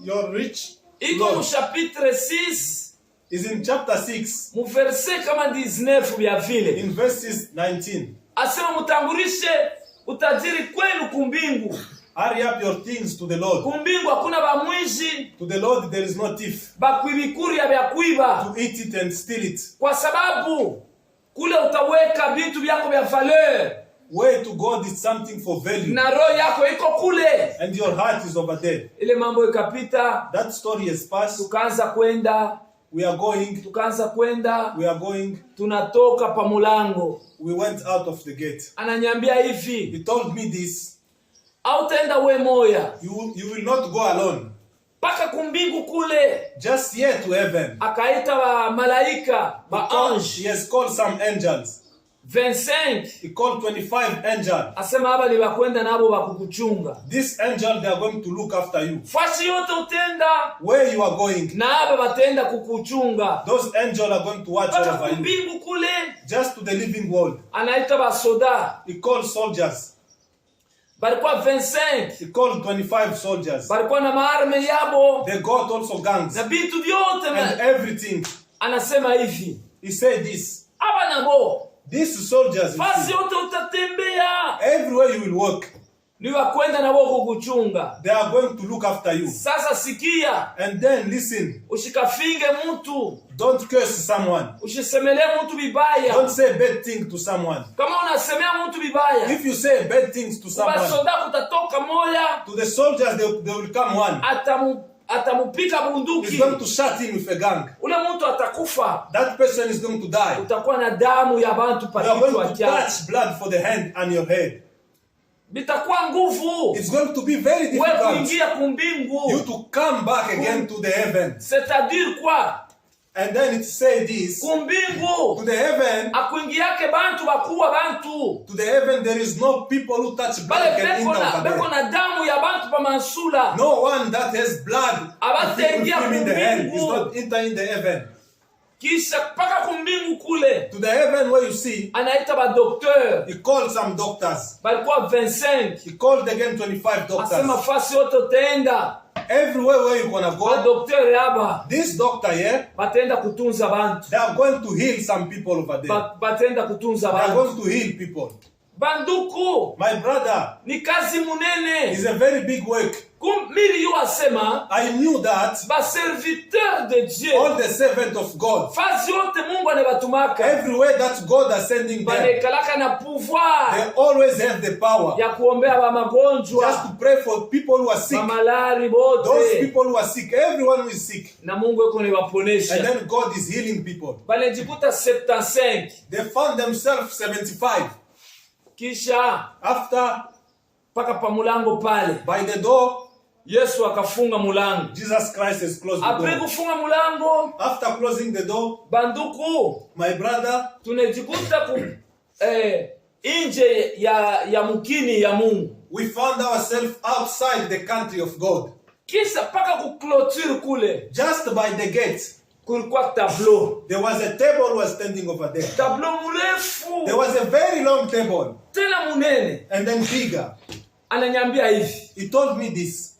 your rich. Iko mu chapitre 6. Is in chapter 6. Mu verset kama 19 vya vile. In verses 19. Asema mutangulishe utajiri kwenu kumbingu. Hurry up your things to the Lord. Kumbingu hakuna bamwizi. To the Lord there is no thief. Bakuibikuria vya kuiba. To eat it and steal it. Kwa sababu kule utaweka vitu vyako vya valeur. Way to God is something for value. Na roho yako iko kule. And your heart is over there. Ile mambo ikapita. That story has passed. Tukaanza kwenda. We are going. Tukaanza kwenda. We are going. Tunatoka pa mulango. We went out of the gate. Ananiambia hivi. He told me this. Hautaenda we moya. You will not go alone. Paka kumbingu kule. Just here to heaven. Akaita wa malaika, ba ange. He has called some angels. 25. He called 25 angels. Asema haba ni wakwenda nabo wakukuchunga. This angel, they are going to look after you. Fasi yote utenda. Where you are going. Na haba batenda kukuchunga. Those angels are going to watch over you. Kumbingu kule. Just to the living world. Anaita ba soda. He called soldiers. Balikuwa 25. He called 25 soldiers. Balikuwa na maarme yabo. They got also guns. Na bitu vyote. And everything. Anasema hivi. He said this. Aba nabo. These soldiers. Fasi yote utatembea. Everywhere you will walk. Ni wakwenda na wako kuchunga. They are going to look after you. Sasa sikia. And then listen. Ushikafinge mtu. Don't curse someone. Ushisemele mtu bibaya. Don't say bad things to someone. Kama unasemea mtu bibaya. If you say bad things to someone. Basoda kutatoka moya. To the soldiers they will come one. Atamupika bunduki. He's going to shot him with a gun. Ule mtu atakufa. That person is going to die. Utakuwa na damu ya bantu pa kichwa chako. You are going to touch blood for the hand and your head. Bitakuwa nguvu. It's going to be very difficult. Wewe kuingia kumbingu. You to come back again to the heaven. C'est-à-dire quoi? And then it say this, kumbingu to the heaven, akuingiake bantu bakuwa bantu. to the heaven there is no people who touch blood Bale can enter over beko there. na damu ya bantu pa mansula. No one that has blood Abatengia in the heaven is kumbingu. not enter in the heaven. Kisha paka kumbingu kule. To the heaven where you see, Anaita ba docteur. he called some doctors. Balikuwa 25. He called again 25 Asema doctors. fasi yote utaenda. Everywhere where you gonna Ba go, docteur haba. this doctor here, Batenda kutunza bantu. they are going to heal some people over there. Batenda kutunza They are bantu. going to heal people. Banduku. My brother, Ni kazi munene. it's a very big work. Mili yu asema. I knew that Ba serviteur de Dieu. all the servants of God, Fazi yote Mungu anabatumaka. everywhere that God is sending them, Banekalaka na pouvoir. they always have the power Ya kuombea ba just magonjwa. to pray for people who are sick. Ba malari Those bote. people who are sick, everyone who is sick. Na Mungu yuko ni And waponesha. then God is healing people. Banejikuta 75. They found themselves 75. Kisha After, paka pa mulango pale. by the door, Yesu akafunga mulango. Jesus Christ has closed the Apre door. kufunga mulango. After closing the door, Banduku. my brother, Tunejikuta ku inje ya mukini ya Mungu. we found ourselves outside the country of God. Kisha paka ku clôture kule. Just by the gate, Kulikuwa tableau. there was a table who was standing over there. Tableau mrefu. There was a very long table, Tena munene. and then bigger. Ananiambia hivi. He told me this.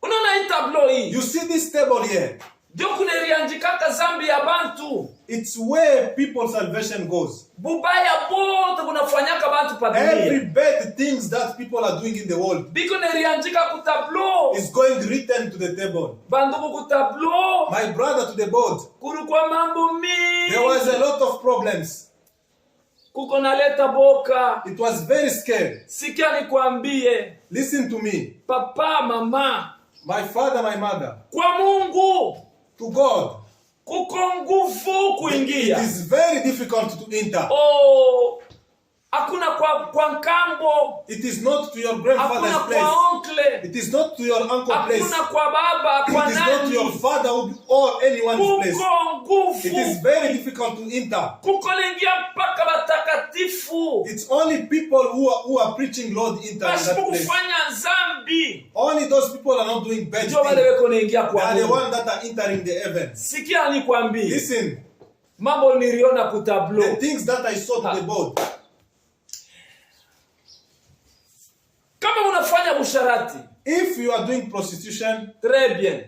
Unaona hii tableau hii? You see this table here? Ndio kunerianjikaka zambi ya bantu. It's where people's salvation goes. Bubaya bote kunafanyaka bantu pa Every dunia. bad things that people are doing in the world Biko nerianjika ku tableau. is going written to the table. Banduku ku tableau. My brother, to the board, Kulikuwa mambo mingi. there was a lot of problems. Kuko naleta boka. It was very scary. Sikia nikwambie. Listen to me. Papa, mama. My father, my mother, Kwa Mungu. to God, Kuko nguvu it kuingia. is very difficult to enter. Oh. Hakuna kwa nkambo. It is not to your grandfather's Hakuna place. kwa onkle. It is not to your uncle's place. Hakuna kwa baba, kwa It is not to your nani. father or anyone's place. Kuko It is nguvu. very difficult to enter. Kuko lingia mpaka batakatifu. It's only people who are preaching Lord enter in Basi that place. kufanya zambi. Only those people are not doing bad Ndio wale things. weko naingia They kwa are the Mungu. ones that are entering the heavens. Sikia nikwambie. Listen, Mambo niliona ku the tableau. things that I saw to the board. Kama unafanya busharati, If you are doing prostitution, très bien.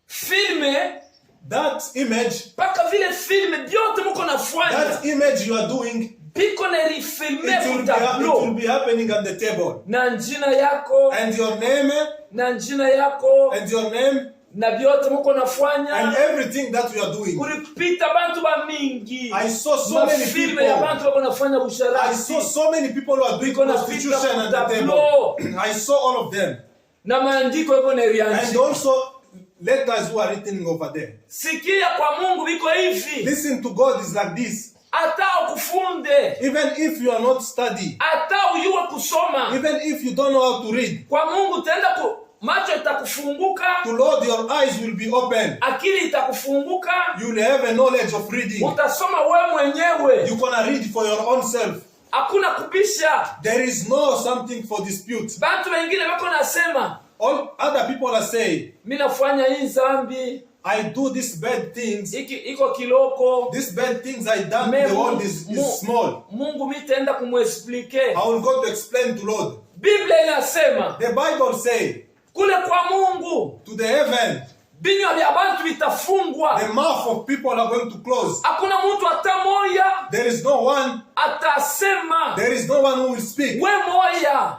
Filme, that image, paka vile filme vyote mko nafanya. that image you are doing, Biko na rifilme it ku will tableau. be happening on the table. Na njina yako, And your name, na njina yako, and your name, na vyote mko and nafanya. everything that you are doing. Kulipita bantu ba mingi. I saw so many Mafilme ya people. bantu wako nafanya I busharati. saw so many people who are doing Biko na prostitution pita at the tableau. table. I saw all of them. Na maandiko yako na And rianji. also letters who are written over there. Sikia kwa Mungu biko hivi. Listen to God is like this. Hata ukufunde. Even if you are not study, Hata uyue kusoma. even if you don't know how to read, Kwa Mungu tenda macho itakufunguka. to Lord your eyes will be open. Akili itakufunguka. You will have a knowledge of reading. Utasoma wewe mwenyewe. You're gonna read for your own self. Hakuna kubisha. There is no something for dispute. Bantu wengine wako nasema, All other people are saying, mimi nafanya hii zambi, I do these bad things. iko kiloko. These bad things I done Me- in the world is small. Mungu mimi tenda kumuexplike. I will go to explain to Lord. Biblia inasema, The Bible say, kule kwa Mungu, to the heaven, binywa vya bantu vitafungwa. the mouth of people are going to close. Hakuna mtu hata moya There is no one. atasema, There is no one who will speak. we moya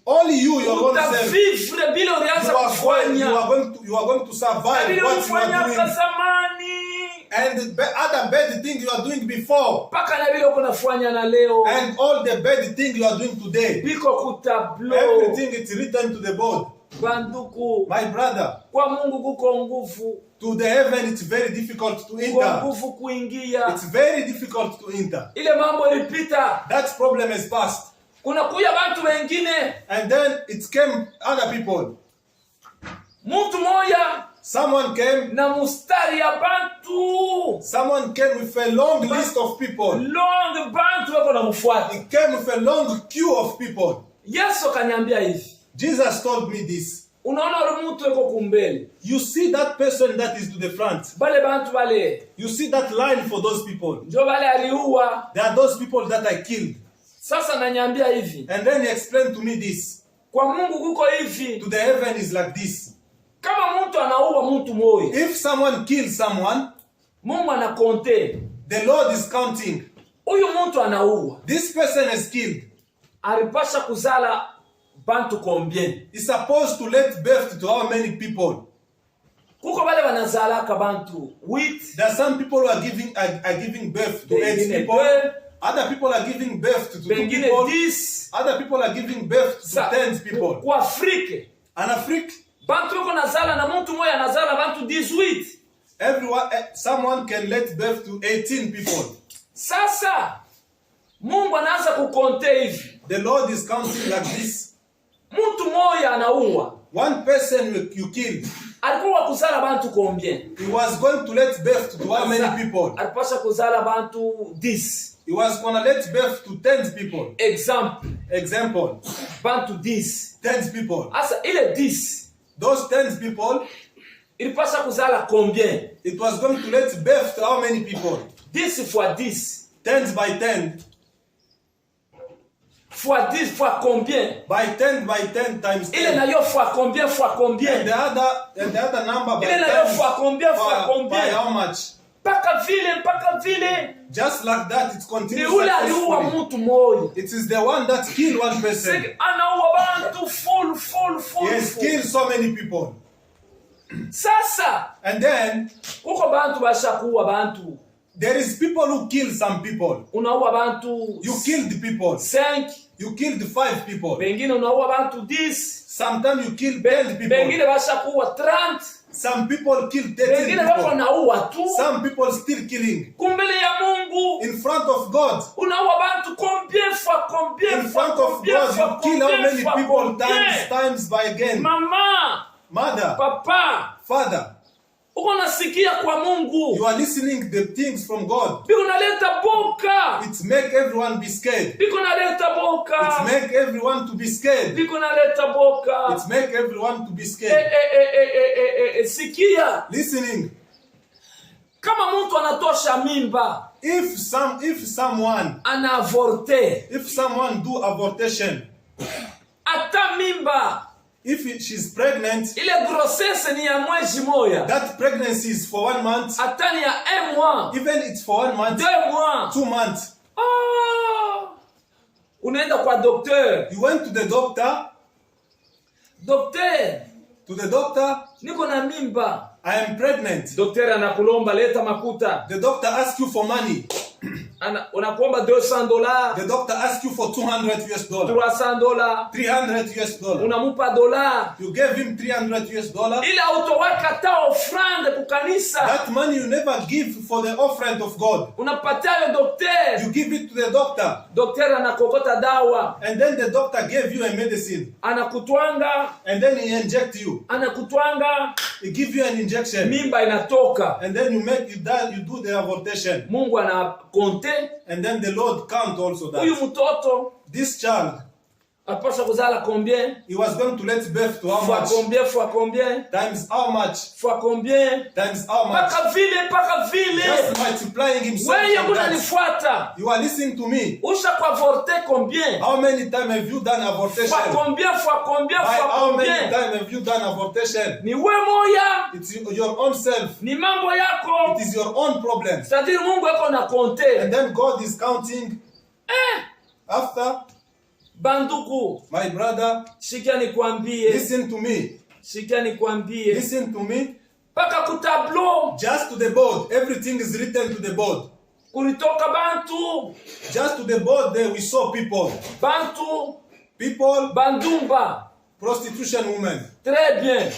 Only you, your own self. utavivre bila ulianza You kufanya. are going to survive Bila what you are ulifanya doing. zamani. And the other bad thing you are doing before. Paka na vile uko nafanya na leo. And all the bad thing you are doing today. Biko kutablo. Everything is written to the board. Banduku. My brother, Kwa Mungu kuko nguvu. to the heaven it's very difficult to Kwa enter. nguvu kuingia. It's very difficult to enter. Ile mambo ilipita. That problem is past. Kuna kuya bantu wengine. And then it came other people. Mtu moya Someone came. Na mustari ya bantu. Someone came with a long list of people. Long bantu wako na mfuata. He came with a long queue of people. Yesu kaniambia hivi. Jesus told me this. Unaona ule mtu yuko kumbele. You see that person that is to the front. Bale bantu bale. You see that line for those people. Ndio bale aliua. They are those people that I killed. Sasa nanyambia hivi. And then he explained to me this. Kwa Mungu kuko hivi. To the heaven is like this. Kama mtu anaua mtu moyo. If someone kills someone, Mungu anakonte. the Lord is counting. Huyu mtu anaua. This person is killed. Alipasha kuzala bantu combien? He's supposed to let birth to how many people? Kuko bale banazalaka bantu 8. There are some people who are giving birth to 8 people. Other people are giving birth to 2 people. 10. Other people are giving birth to 10 people. Kwa Afrika. An Africa. Bantu yuko nazala na mtu moja anazala bantu 18. Someone can let birth to 18 people. Sasa Mungu anaanza kukonte hivi. The Lord is counting like this. Mtu moja anaua. One person you killed. Alikuwa kuzala bantu combien? He was going to let birth to how many people? Alipasha kuzala bantu 10. He was going to let birth to 10 people. Example. Bantu 10. 10 people. Asa ile 10. Those 10 people. Ilipasha kuzala combien? It was going to let birth to how many people? 10 fois 10. 10 by 10. Fois 10 fois combien? By 10 times 10. Il est là fois combien fois combien? And the other number by 10. Il est là fois combien fois combien? By how much? Paka vile. Just like that, it continues. It is the one that killed one person. He has killed so many people. Sasa. And then kuko bantu bashakuwa bantu. There is people who kill some people. Unaua bantu. You killed people. 5. You killed 5 people. Bengine unaua bantu 10. Sometimes you kill 10 people. Bengine bashakuwa 30. Some people kill 13 people. Some people still killing. Kumbele ya Mungu. In front of God. Unaua bantu combien fois combien? In front of God, you kill how many people times by again. Mama. Mother. Papa. Father. Uko nasikia kwa Mungu. You are listening the things from God. Biko naleta boka. It make everyone be scared. Biko naleta boka. It make everyone to be scared. Biko naleta boka. It make everyone to be scared. Sikia. Listening. Kama mtu anatosha mimba. If someone anavorte. If someone do abortion. Ata mimba. If she's pregnant, ile grossesse ni ya mwezi moja. That pregnancy is for 1 month. Hata ni ya 1 mois. Even it's for 1 month. 2 mois. 2 months. Unaenda kwa docteur. You went to the doctor. Docteur. To the doctor. Niko na mimba. I am pregnant. Docteur anakulomba leta makuta. The doctor asks you for money. Unakuomba $200. The doctor asks you for $200. $300. $300. Unamupa $. You gave him $300. Ile autowaka ta offrande kukanisa. That money you never give for the offering of God. Unapatia docteur. You give it to the doctor. Docteur anakokota dawa. And then the doctor gave you a medicine. Anakutwanga. And then he inject you. Anakutwanga. He give you an injection. Mimba inatoka. And then you do the abortion. Mungu anakonte. And then the Lord count also that. Huyu mtoto. This child. Apasha kuzala combien? He was going to let birth to how much? Fois combien? Times how much? Fois combien? Times how much? Paka vile. Just multiplying himself. Wewe unanifuata. You are listening to me. Usha kwa avorte combien? How many times have you done abortion? Fois combien? How many times have you done abortion? Ni wewe moya. It's your own self. Ni mambo yako. It is your own problem. C'est-à-dire Mungu yako na compter. And then God is counting. After. Banduku. My brother. Sikia nikwambie. Listen to me. Sikia nikwambie. Listen to me. Paka kutablo. Just to the board. Everything is written to the board. Kulitoka bantu. Just to the board there we saw people. Bantu. People. Bandumba. Prostitution women. Très bien.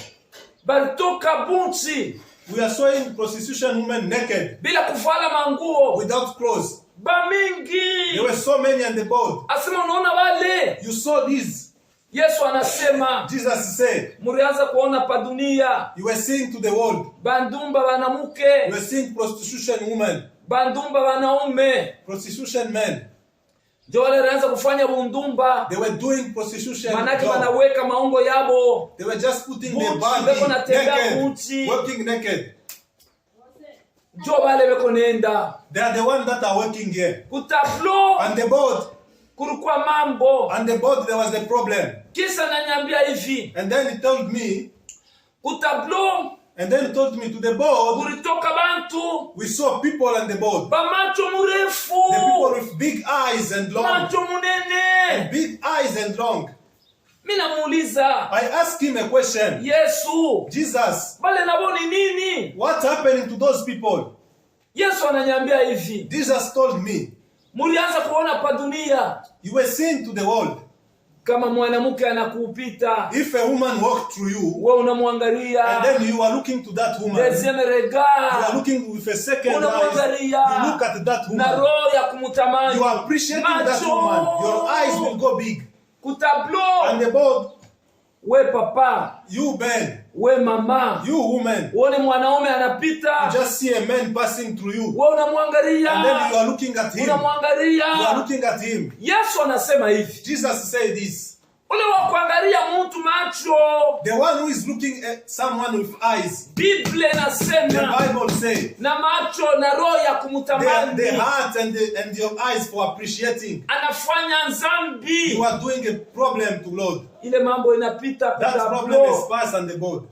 Balitoka bunchi. We are showing prostitution women naked. Bila kuvala manguo. Without clothes. Bamingi. There were so many on the board. Asema unaona wale. You saw these. Yesu anasema, Jesus said, murianza kuona pa dunia, you were seeing to the world, bandumba banamuke, you were seeing prostitution women, bandumba banaume, prostitution men. ndio wale wanaanza kufanya bundumba. They were doing prostitution. Manake wanaweka maungo yabo. They were just putting their beko body naked, working naked. Ndio wale beko nenda. They are the ones that are working here. Kutablo. On the board. Kulikuwa mambo. On the board there was the problem. Kisa nanyambia hivi. And then he told me. Kutablo. And then he told me to the board. Kulitoka bantu. We saw people on the board. Bamacho murefu. The people with big eyes and long. Macho munene. And big eyes and long. Mina muuliza. I asked him a question. Yesu. Jesus. Bale nabo ni nini? What's happening to those people? Yesu ananyambia hivi. Jesus told me. Mulianza kuona pa dunia. You were saying to the world. Kama mwanamke anakupita. If a woman walked through you. Wewe unamwangalia. And then you are looking to that woman. Deuxième regard. You are looking with a second eyes. You look at that woman. Na roho ya kumutamani. You are appreciating that woman. Your eyes will go big. Kutablo. And the board. We papa. You Ben. We mama. You woman. Uone mwanaume anapita. You just see a man passing through you. Wewe unamwangalia. And then you are looking at him. Unamwangalia. You are looking at him. Yesu anasema hivi. Jesus said this. Ule wa kuangalia mtu macho. The one who is looking at someone with eyes. Biblia inasema. The Bible says. Na macho na roho ya kumutamani. The heart and your eyes for appreciating. Anafanya dhambi. You are doing a problem to Lord. Ile mambo inapita that problem is passed on the board.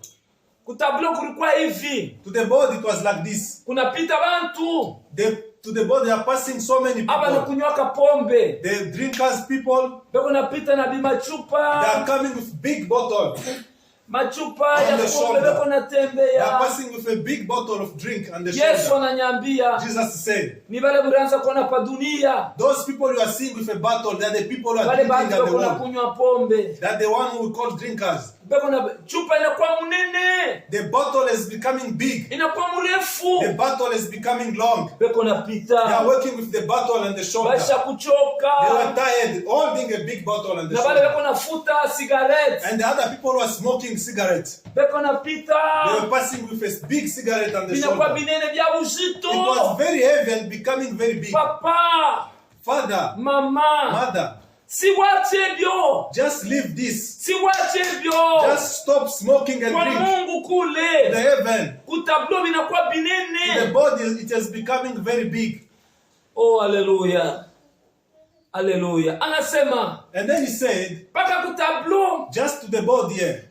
Kutablo kulikuwa hivi. To the board it was like this. Kunapita bantu. To the board they are passing so many people. Aba nakunywaka pombe. The drinkers people. Beko napita na bimachupa. They are coming with big bottle. Machupa ya pombe beko natembea. They are passing with a big bottle of drink on the Yesu shoulder. ananyambia. Jesus said. Ni wale mlianza kuona pa dunia. Those people you are seeing with a bottle, they are the people who are drinking in the world. Kunywa pombe. They are the one who we call drinkers. Beko na chupa inakuwa munene. The bottle is becoming big. Inakuwa mrefu. The bottle is becoming long. Beko napita. They are working with the bottle on the shoulder. Basha kuchoka. They were tired, holding a big bottle on the shoulder. Na wale beko nafuta cigarette. And the other people were smoking cigarettes. Beko napita. They were passing with a big cigarette on the shoulder. Inakuwa binene vya uzito. It was very heavy and becoming very big. Papa. Father. Mama. Mother. Siwache byo. Just leave this. Siwache byo. Just stop smoking and drink. Kwa Mungu kule. The heaven. Kutablo binakuwa binene. The body it is becoming very big. Oh, hallelujah. Hallelujah. Anasema. And then he said. Paka kutablo. Just to the body here.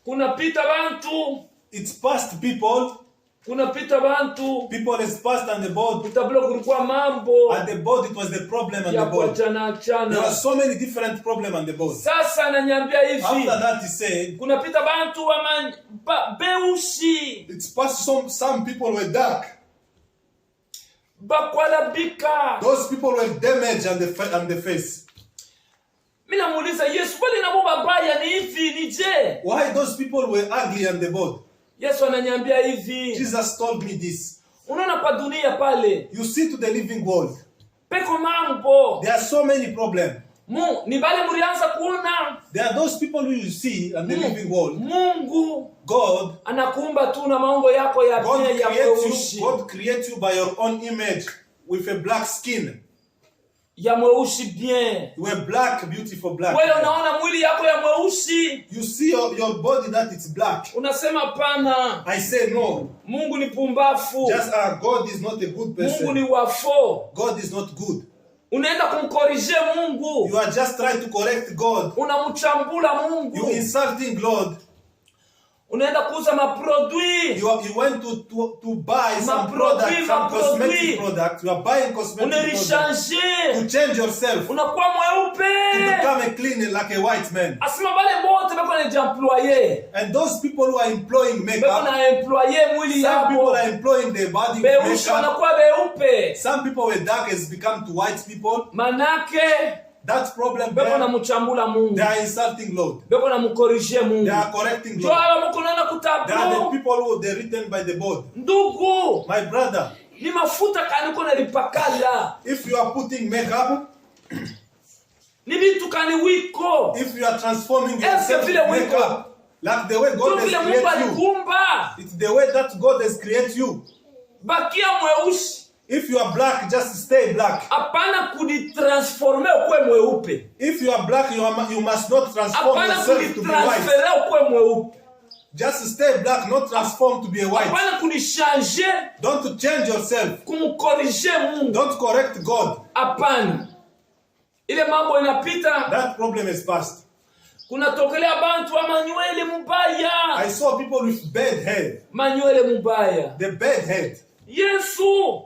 Kunapita bantu. It's past people. Kunapita bantu. People is passed on the board. Kutablo kulikuwa mambo. At the board it was the problem on the board. Chana. There are so many different problems on the board. Sasa ananiambia hivi. After that he said. Kunapita bantu wa beushi. It's past some people were dark. Bakwalabika. Those people were damaged on the face. Mina muuliza Yesu, bali na mambo mabaya ni hivi nije? Why those people were ugly on the board? Yesu ananiambia hivi. Jesus told me this. Unaona pa dunia pale. You see to the living world. Peko mambo. There are so many problems. Ni bale mlianza kuona. There are those people who you see on the living world. Mungu. God. Anakuumba tu na maungo yako ya God ya mweusi. God creates you by your own image with a black skin. Ya mweusi bien. You are black, beautiful black. Wewe unaona mwili yako ya mweusi. You see your body that it's black. Unasema pana. I say no. Mungu ni pumbafu. Just God is not a good person. Mungu ni wafo. God is not good. Unaenda kumkorije Mungu. You are just trying to correct God. Unamchambula Mungu. You insulting God. Unaenda kuuza maproduit. You went to buy some product, some cosmetic product. You are buying cosmetic product. To change yourself. Unakuwa mweupe. To become a clean like a white man. Asema bale bote bako na employer. And those people who are employing makeup. Bako na employer mwili yako. Some people are employing their body with makeup. Wanakuwa beupe. Some people with dark has become to white people. Manake that problem beko na mchambula Mungu. They are insulting Lord. Beko na mkorije Mungu. They are correcting Lord. They are the people who they written by the board. Ndugu. My brother. Ni mafuta kaniko na lipakala. If you are putting makeup. Ni vitu kani wiko. If you are transforming yourself to make up, like the way God has created you, it's the way that God has created you. Bakia mweusi. If you are black, just stay black. Hapana kuditransforme ukwe mweupe. If you are black, you must not transform yourself to be white. Ukwe mweupe. Just stay black, not transform to be a white. Hapana kudishanger. Don't change yourself. Kumkorije Mungu. Don't correct God. Hapana. Ile mambo inapita. That problem is past. Kunatokelea bantu wa manywele mubaya. I saw people with bad head. Manywele mubaya. The bad head. Yesu.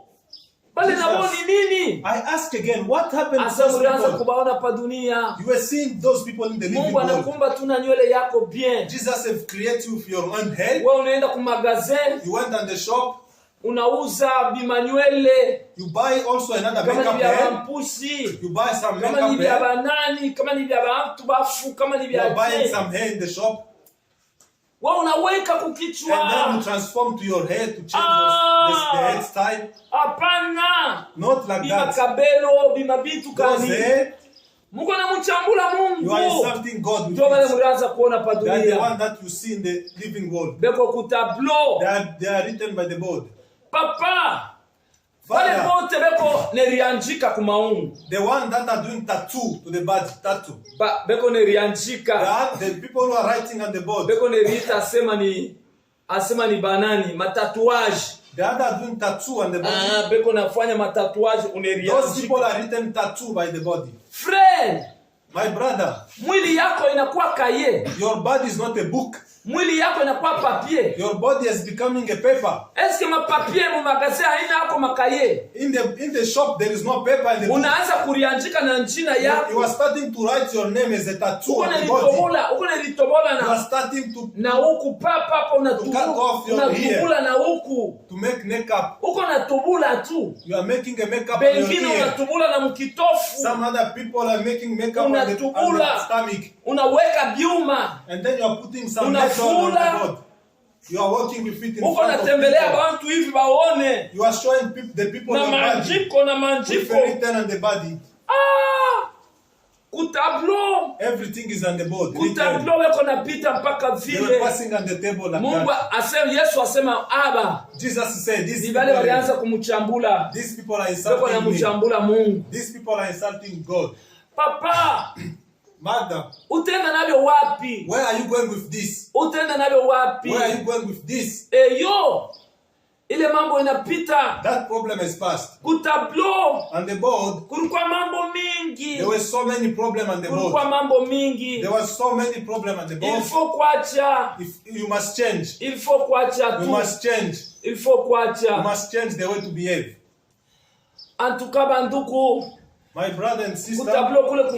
Bale naboni nini? I ask again, what happened to those people? Kubaona pa dunia. You were seeing those people in the living world. Mungu anakumba tu na nywele yako bien. Jesus has created you with your own head. Wewe unaenda ku magazine. You went on the shop. Unauza bimanywele. You buy also another makeup hair. You buy some makeup hair. Kama ni vya banani, kama ni vya bantu bafu, kama ni vya. You are buying some hair in the shop. Wewe unaweka kukichwa. And then you transform to your hair to change the hair style. Hapana. Not like that. Kabelo, bimabitu kani. Mungu anamchambula Mungu. You are insulting God. Ndio wale mlianza kuona pa dunia. That the one that you see in the living world. Beko ku tableau. They are written by the board. Papa. Wale wote beko nerianjika ku maungu. The one that are doing tattoo to the body, tattoo. Beko nerianjika. The people who are writing on the board. Beko nerita asema ni banani, matatuage. The other are doing tattoo on the body. Beko nafanya matatuage unerianjika. Those people are written tattoo by the body. Friend, my brother, mwili yako inakuwa kaye. Your body is not a book. Mwili yako inakuwa papier. Your body is becoming a paper. Est-ce que ma papier mu magasin haina yako makaye? In the shop there is no paper in the book. Unaanza kuriandika na jina yako. You are starting to write your name as a tattoo on the body. Uko nilitobola na. You are starting to na huku papa unatubula na huku. To make makeup. Uko natubula tu. You are making a makeup on your ear. Bengine unatubula na mkitofu. Some other people are making makeup on the stomach. Unaweka biuma. And then you are putting some makeup on the body. You are working with it in front of people. You are showing the people your body. With written on the body. Everything is on the board. They were passing on the table like that. Jesus said, these people are insulting me. These people are insulting God. Papa, Madam, utenda navyo wapi? Where are you going with this? Utenda navyo wapi? Where are you going with this? Yo, ile mambo inapita. That problem is past. Kutablo. On the board. Kulikuwa mambo mingi. There were so many problems on the board. Kulikuwa mambo mingi. There was so many problems on the board. Il faut kuacha. You must change. Il faut kuacha tu. You must change. Il faut kuacha. You must change the way to behave. Antuka banduku. My brother and sister,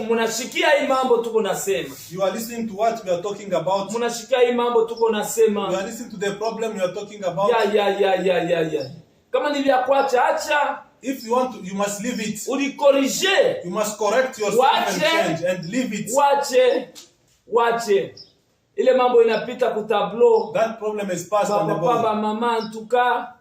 munashikia hii mambo tuko nasema. You are listening to what we are talking about. Munashikia hii mambo tuko nasema. You are listening to the problem we are talking about. Yeah. Kama ni vya kuacha acha. If you want to, you must leave it. Ulikorije. You must correct yourself and change and leave it. Wache. Ile mambo inapita ku tableau. That problem is past on the board. Baba mama antuka.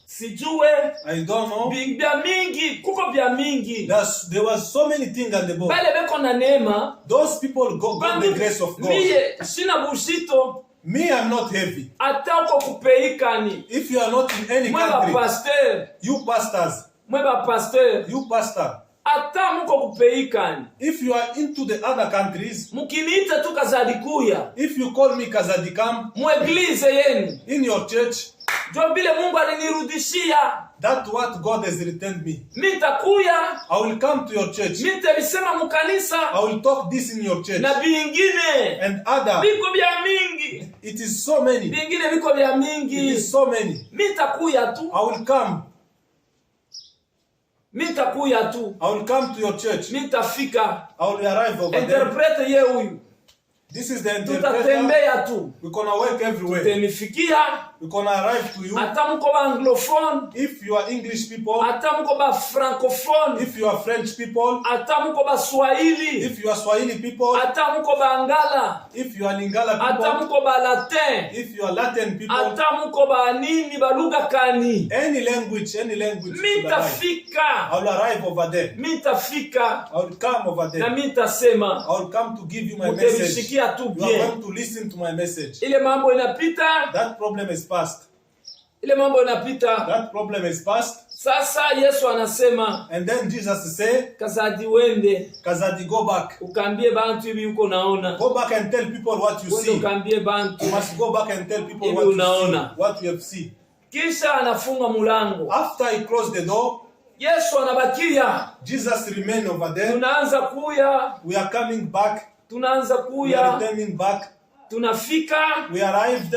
Sijue. I don't know. Bia mingi, kuko bia mingi. There was so many things on the board. Bale beko na neema. Those people got the grace of God. Miye, sina bushito. Me, I'm not heavy. Ata uko kupeikani. If you are not in any country. Mweba pastor. You pastors. Mweba pastor. You pastor. Ata muko kupeikani. If you are into the other countries. Mukiniita tu kazadikuya. If you call me kazadikam. Mweglize yenu. In your church. Jo bile Mungu alinirudishia. That's what God has returned me. Nitakuya. I will come to your church. Nitavisema mukanisa. I will talk this in your church. Na bingine. And other. Biko bia mingi. It is so many. Bingine biko bia mingi. It is so many. Nitakuya tu. I will come. Nitakuya tu. I will come to your church. Nitafika. I will arrive over there. Interprete ye huyu. This is the interpreter. Tutatembea tu. We're gonna work everywhere. Tutenifikia. we're gonna arrive to you. Ata muko ba anglophone, If you are English people, ata muko ba francophone, if you are French people, ata muko ba Swahili, if you are Swahili people, ata muko ba Angala, if you are Lingala ata people, muko ba Latin, if you are Latin people, ata muko ba nini ba lugha kani, any language should arrive. mitafika, I will arrive over there. mitafika, I will come over na there. mitasema, I will come to give you my message. utenishikia tu You are bien. going to listen to my message. Ile mambo inapita, That problem is past. ile mambo inapita. That problem is past. Sasa Yesu anasema, And then Jesus say, Kazadi wende, Kazadi, go back. ukambie bantu hivi uko naona. Go back and tell people what you Wende see. ukambie bantu. You must go back and tell people Hivi what you see, unaona. what you have seen. Kisha anafunga mulango. After he closed the door, Yesu anabakia. Jesus remained over there. Tunaanza kuya, We are coming back. tunaanza We are kuya, returning back. tunafika We arrived.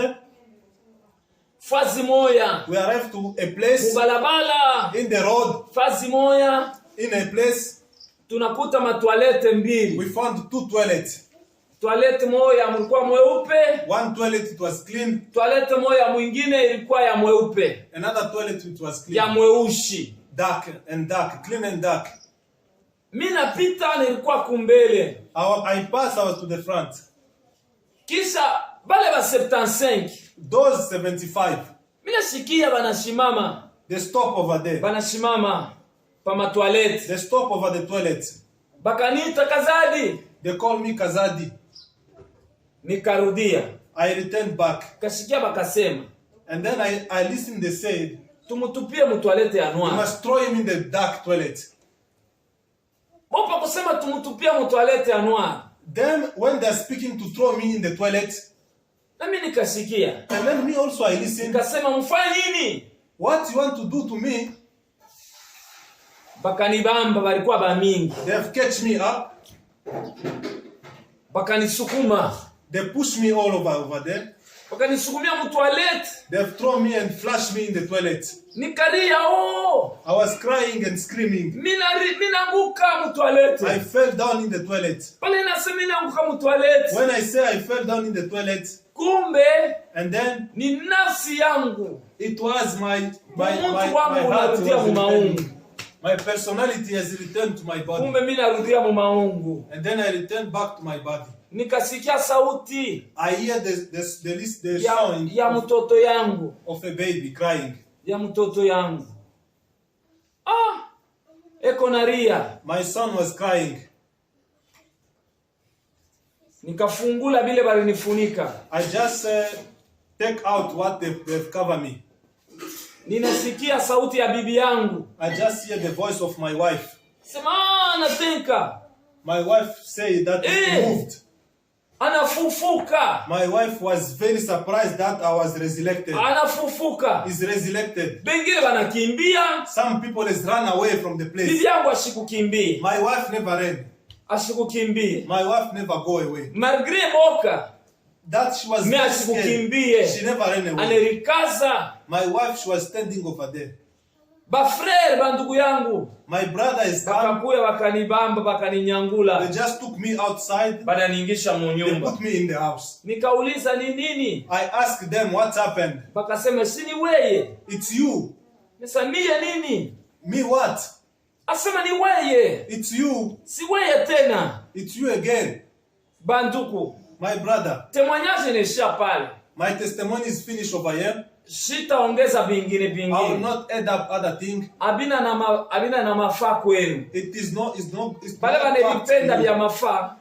fazi moya. We arrived to a place Mubalabala, in the road. fazi moya, In a place, tunakuta matwalete mbili. we found two toilets. Toilette moya mulikuwa mweupe, One toilet it was clean. toilette moya mwingine ilikuwa ya mweupe, Another toilet it was ya clean. mweushi. Dark and dark, clean and dark. Mimi napita nilikuwa kumbele. I passed, I was to the front. Kisha bale ba 75. Those 75, Mimi nasikia banashimama, they stop over there. banashimama pa matwalete. They stop over the toilet. Bakaniita Kazadi, They call me Kazadi. nikarudia. I returned back. Kasikia bakasema, And then I listened, they said, tumutupie mutwalete ya you noir. must throw him in the dark toilet. Mopa kusema tumutupie mutwalete ya noir. Then when they're speaking to throw me in the toilet, Na mimi nikasikia. and then me also I listened, Nikasema mfanye nini? what you want to do to me, Bakanibamba balikuwa bamingi. they have catch me up, Bakanisukuma. they push me all over there, Bakanisukumia mutwalete. they have thrown me and flushed me in the toilet. Nikalia oh. I was crying and screaming. Minanguka I mutwalete. fell down in the toilet. Pale nasema minanguka mutwalete. When I say I fell down in the toilet, Kumbe and then ni nafsi yangu. it was my Mtu wangu heart was unarudia mu maungu. returning. My personality has returned to my body. Kumbe mimi narudia mu maungu. And then I returned back to my body. Nikasikia sauti I hear the ya sound mtoto yangu. of a baby crying. Ya mtoto yangu. Eko naria. My son was crying. Nikafungula bile balinifunika. I just take out what they've covered me. Ninasikia sauti ya bibi yangu. I just hear the voice of my wife. Sema natenka. My wife said that it moved. Anafufuka. My wife was very surprised that I was resurrected. Anafufuka. Is resurrected. Bengine banakimbia. Some people has run away from the place. Bibi yangu ashikukimbia. My wife never ran. Ashikukimbia. My wife never go away. Malgré boka. That she was Me very ashikukimbie. scared. She never ran away. Amerikaza. My wife, she was standing over there. Ba frère bandugu yangu. My brother is come. Bakakuya bakanibamba bakaninyangula. They just took me outside. Bananiingisha mu They nyumba. put me in the house. Nikauliza ni nini? I asked them what happened. Bakasema sini weye. It's you. Nisa niye nini? Me what? Asema ni weye. It's you. Si weye tena. It's you again. Banduku. My brother. Témoignage nisha pale. My testimony is finished over here. Sitaongeza vingine I will vingine. not add up other things. Abina na mafaa kwenu. It's not Bale banelipenda fact. vya mafaa.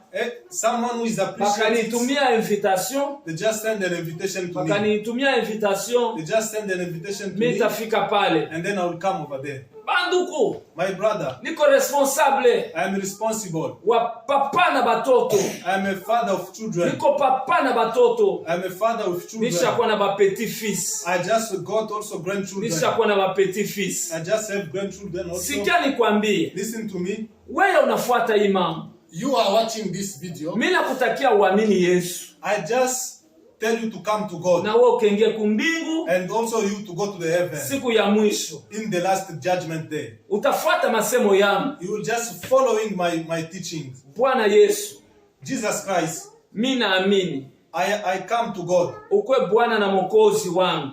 Someone who is appreciated. Bakanitumia invitation. They just send an invitation to me. Bakanitumia invitation. They just send an invitation to Mimi me. nitafika pale. And then I will come over there. Banduku. My brother, Niko responsable I am responsible. wa papa na batoto. I am a father of children. Niko papa na batoto. I am a father of children. Nishakuwa na ba petit fils. I just got also grandchildren. Nishakuwa na ba petit fils. I just have grandchildren also. Sikia nikwambie. Listen to me. Wewe unafuata imam. You are watching this video. Mimi nakutakia uamini Yesu. I just tell you to come to God. Na wewe ukiingia kumbingu And also you to go to the heaven. siku ya mwisho. In the last judgment day. Utafuata masemo yangu. You will just following my teachings. Bwana Yesu. Jesus Christ. Mimi naamini I come to God. Ukwe Bwana na Mwokozi wangu.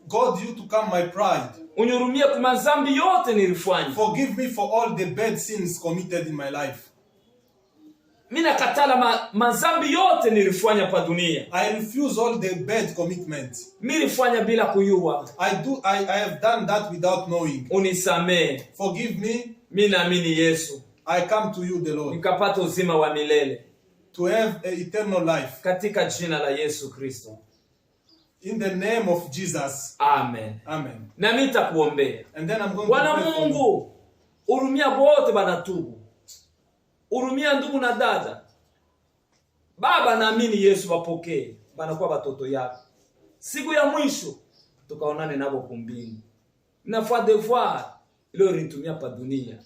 God, you to come my pride. Unihurumie kwa madhambi yote nilifanya. Forgive me for all the bad sins committed in my life. Mina katala madhambi yote nilifanya pa dunia. I refuse all the bad commitments. Nilifanya bila kujua. I have done that without knowing. Unisamee. Forgive me. Mimi naamini Yesu. I come to you, the Lord. Nikapata uzima wa milele. To have eternal life. Katika jina la Yesu Kristo. In the name of Jesus. Amen. Amen. Na mimi nitakuombea. And then I'm going Bwana to pray for Mungu, hurumia wote banatubu. Hurumia ndugu na dada. Baba, naamini Yesu wapokee. Banakuwa watoto yako. Siku ya mwisho tukaonane nabo kumbini. Na foi devoir ile ritumia pa dunia.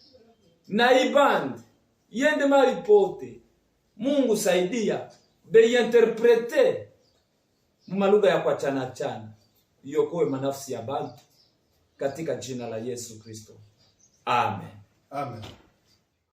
Na iband yende maripote. Mungu saidia be interprete malugha ya kwa chana yokoe manafsi ya bantu katika jina la Yesu Kristo. Amen. Amen.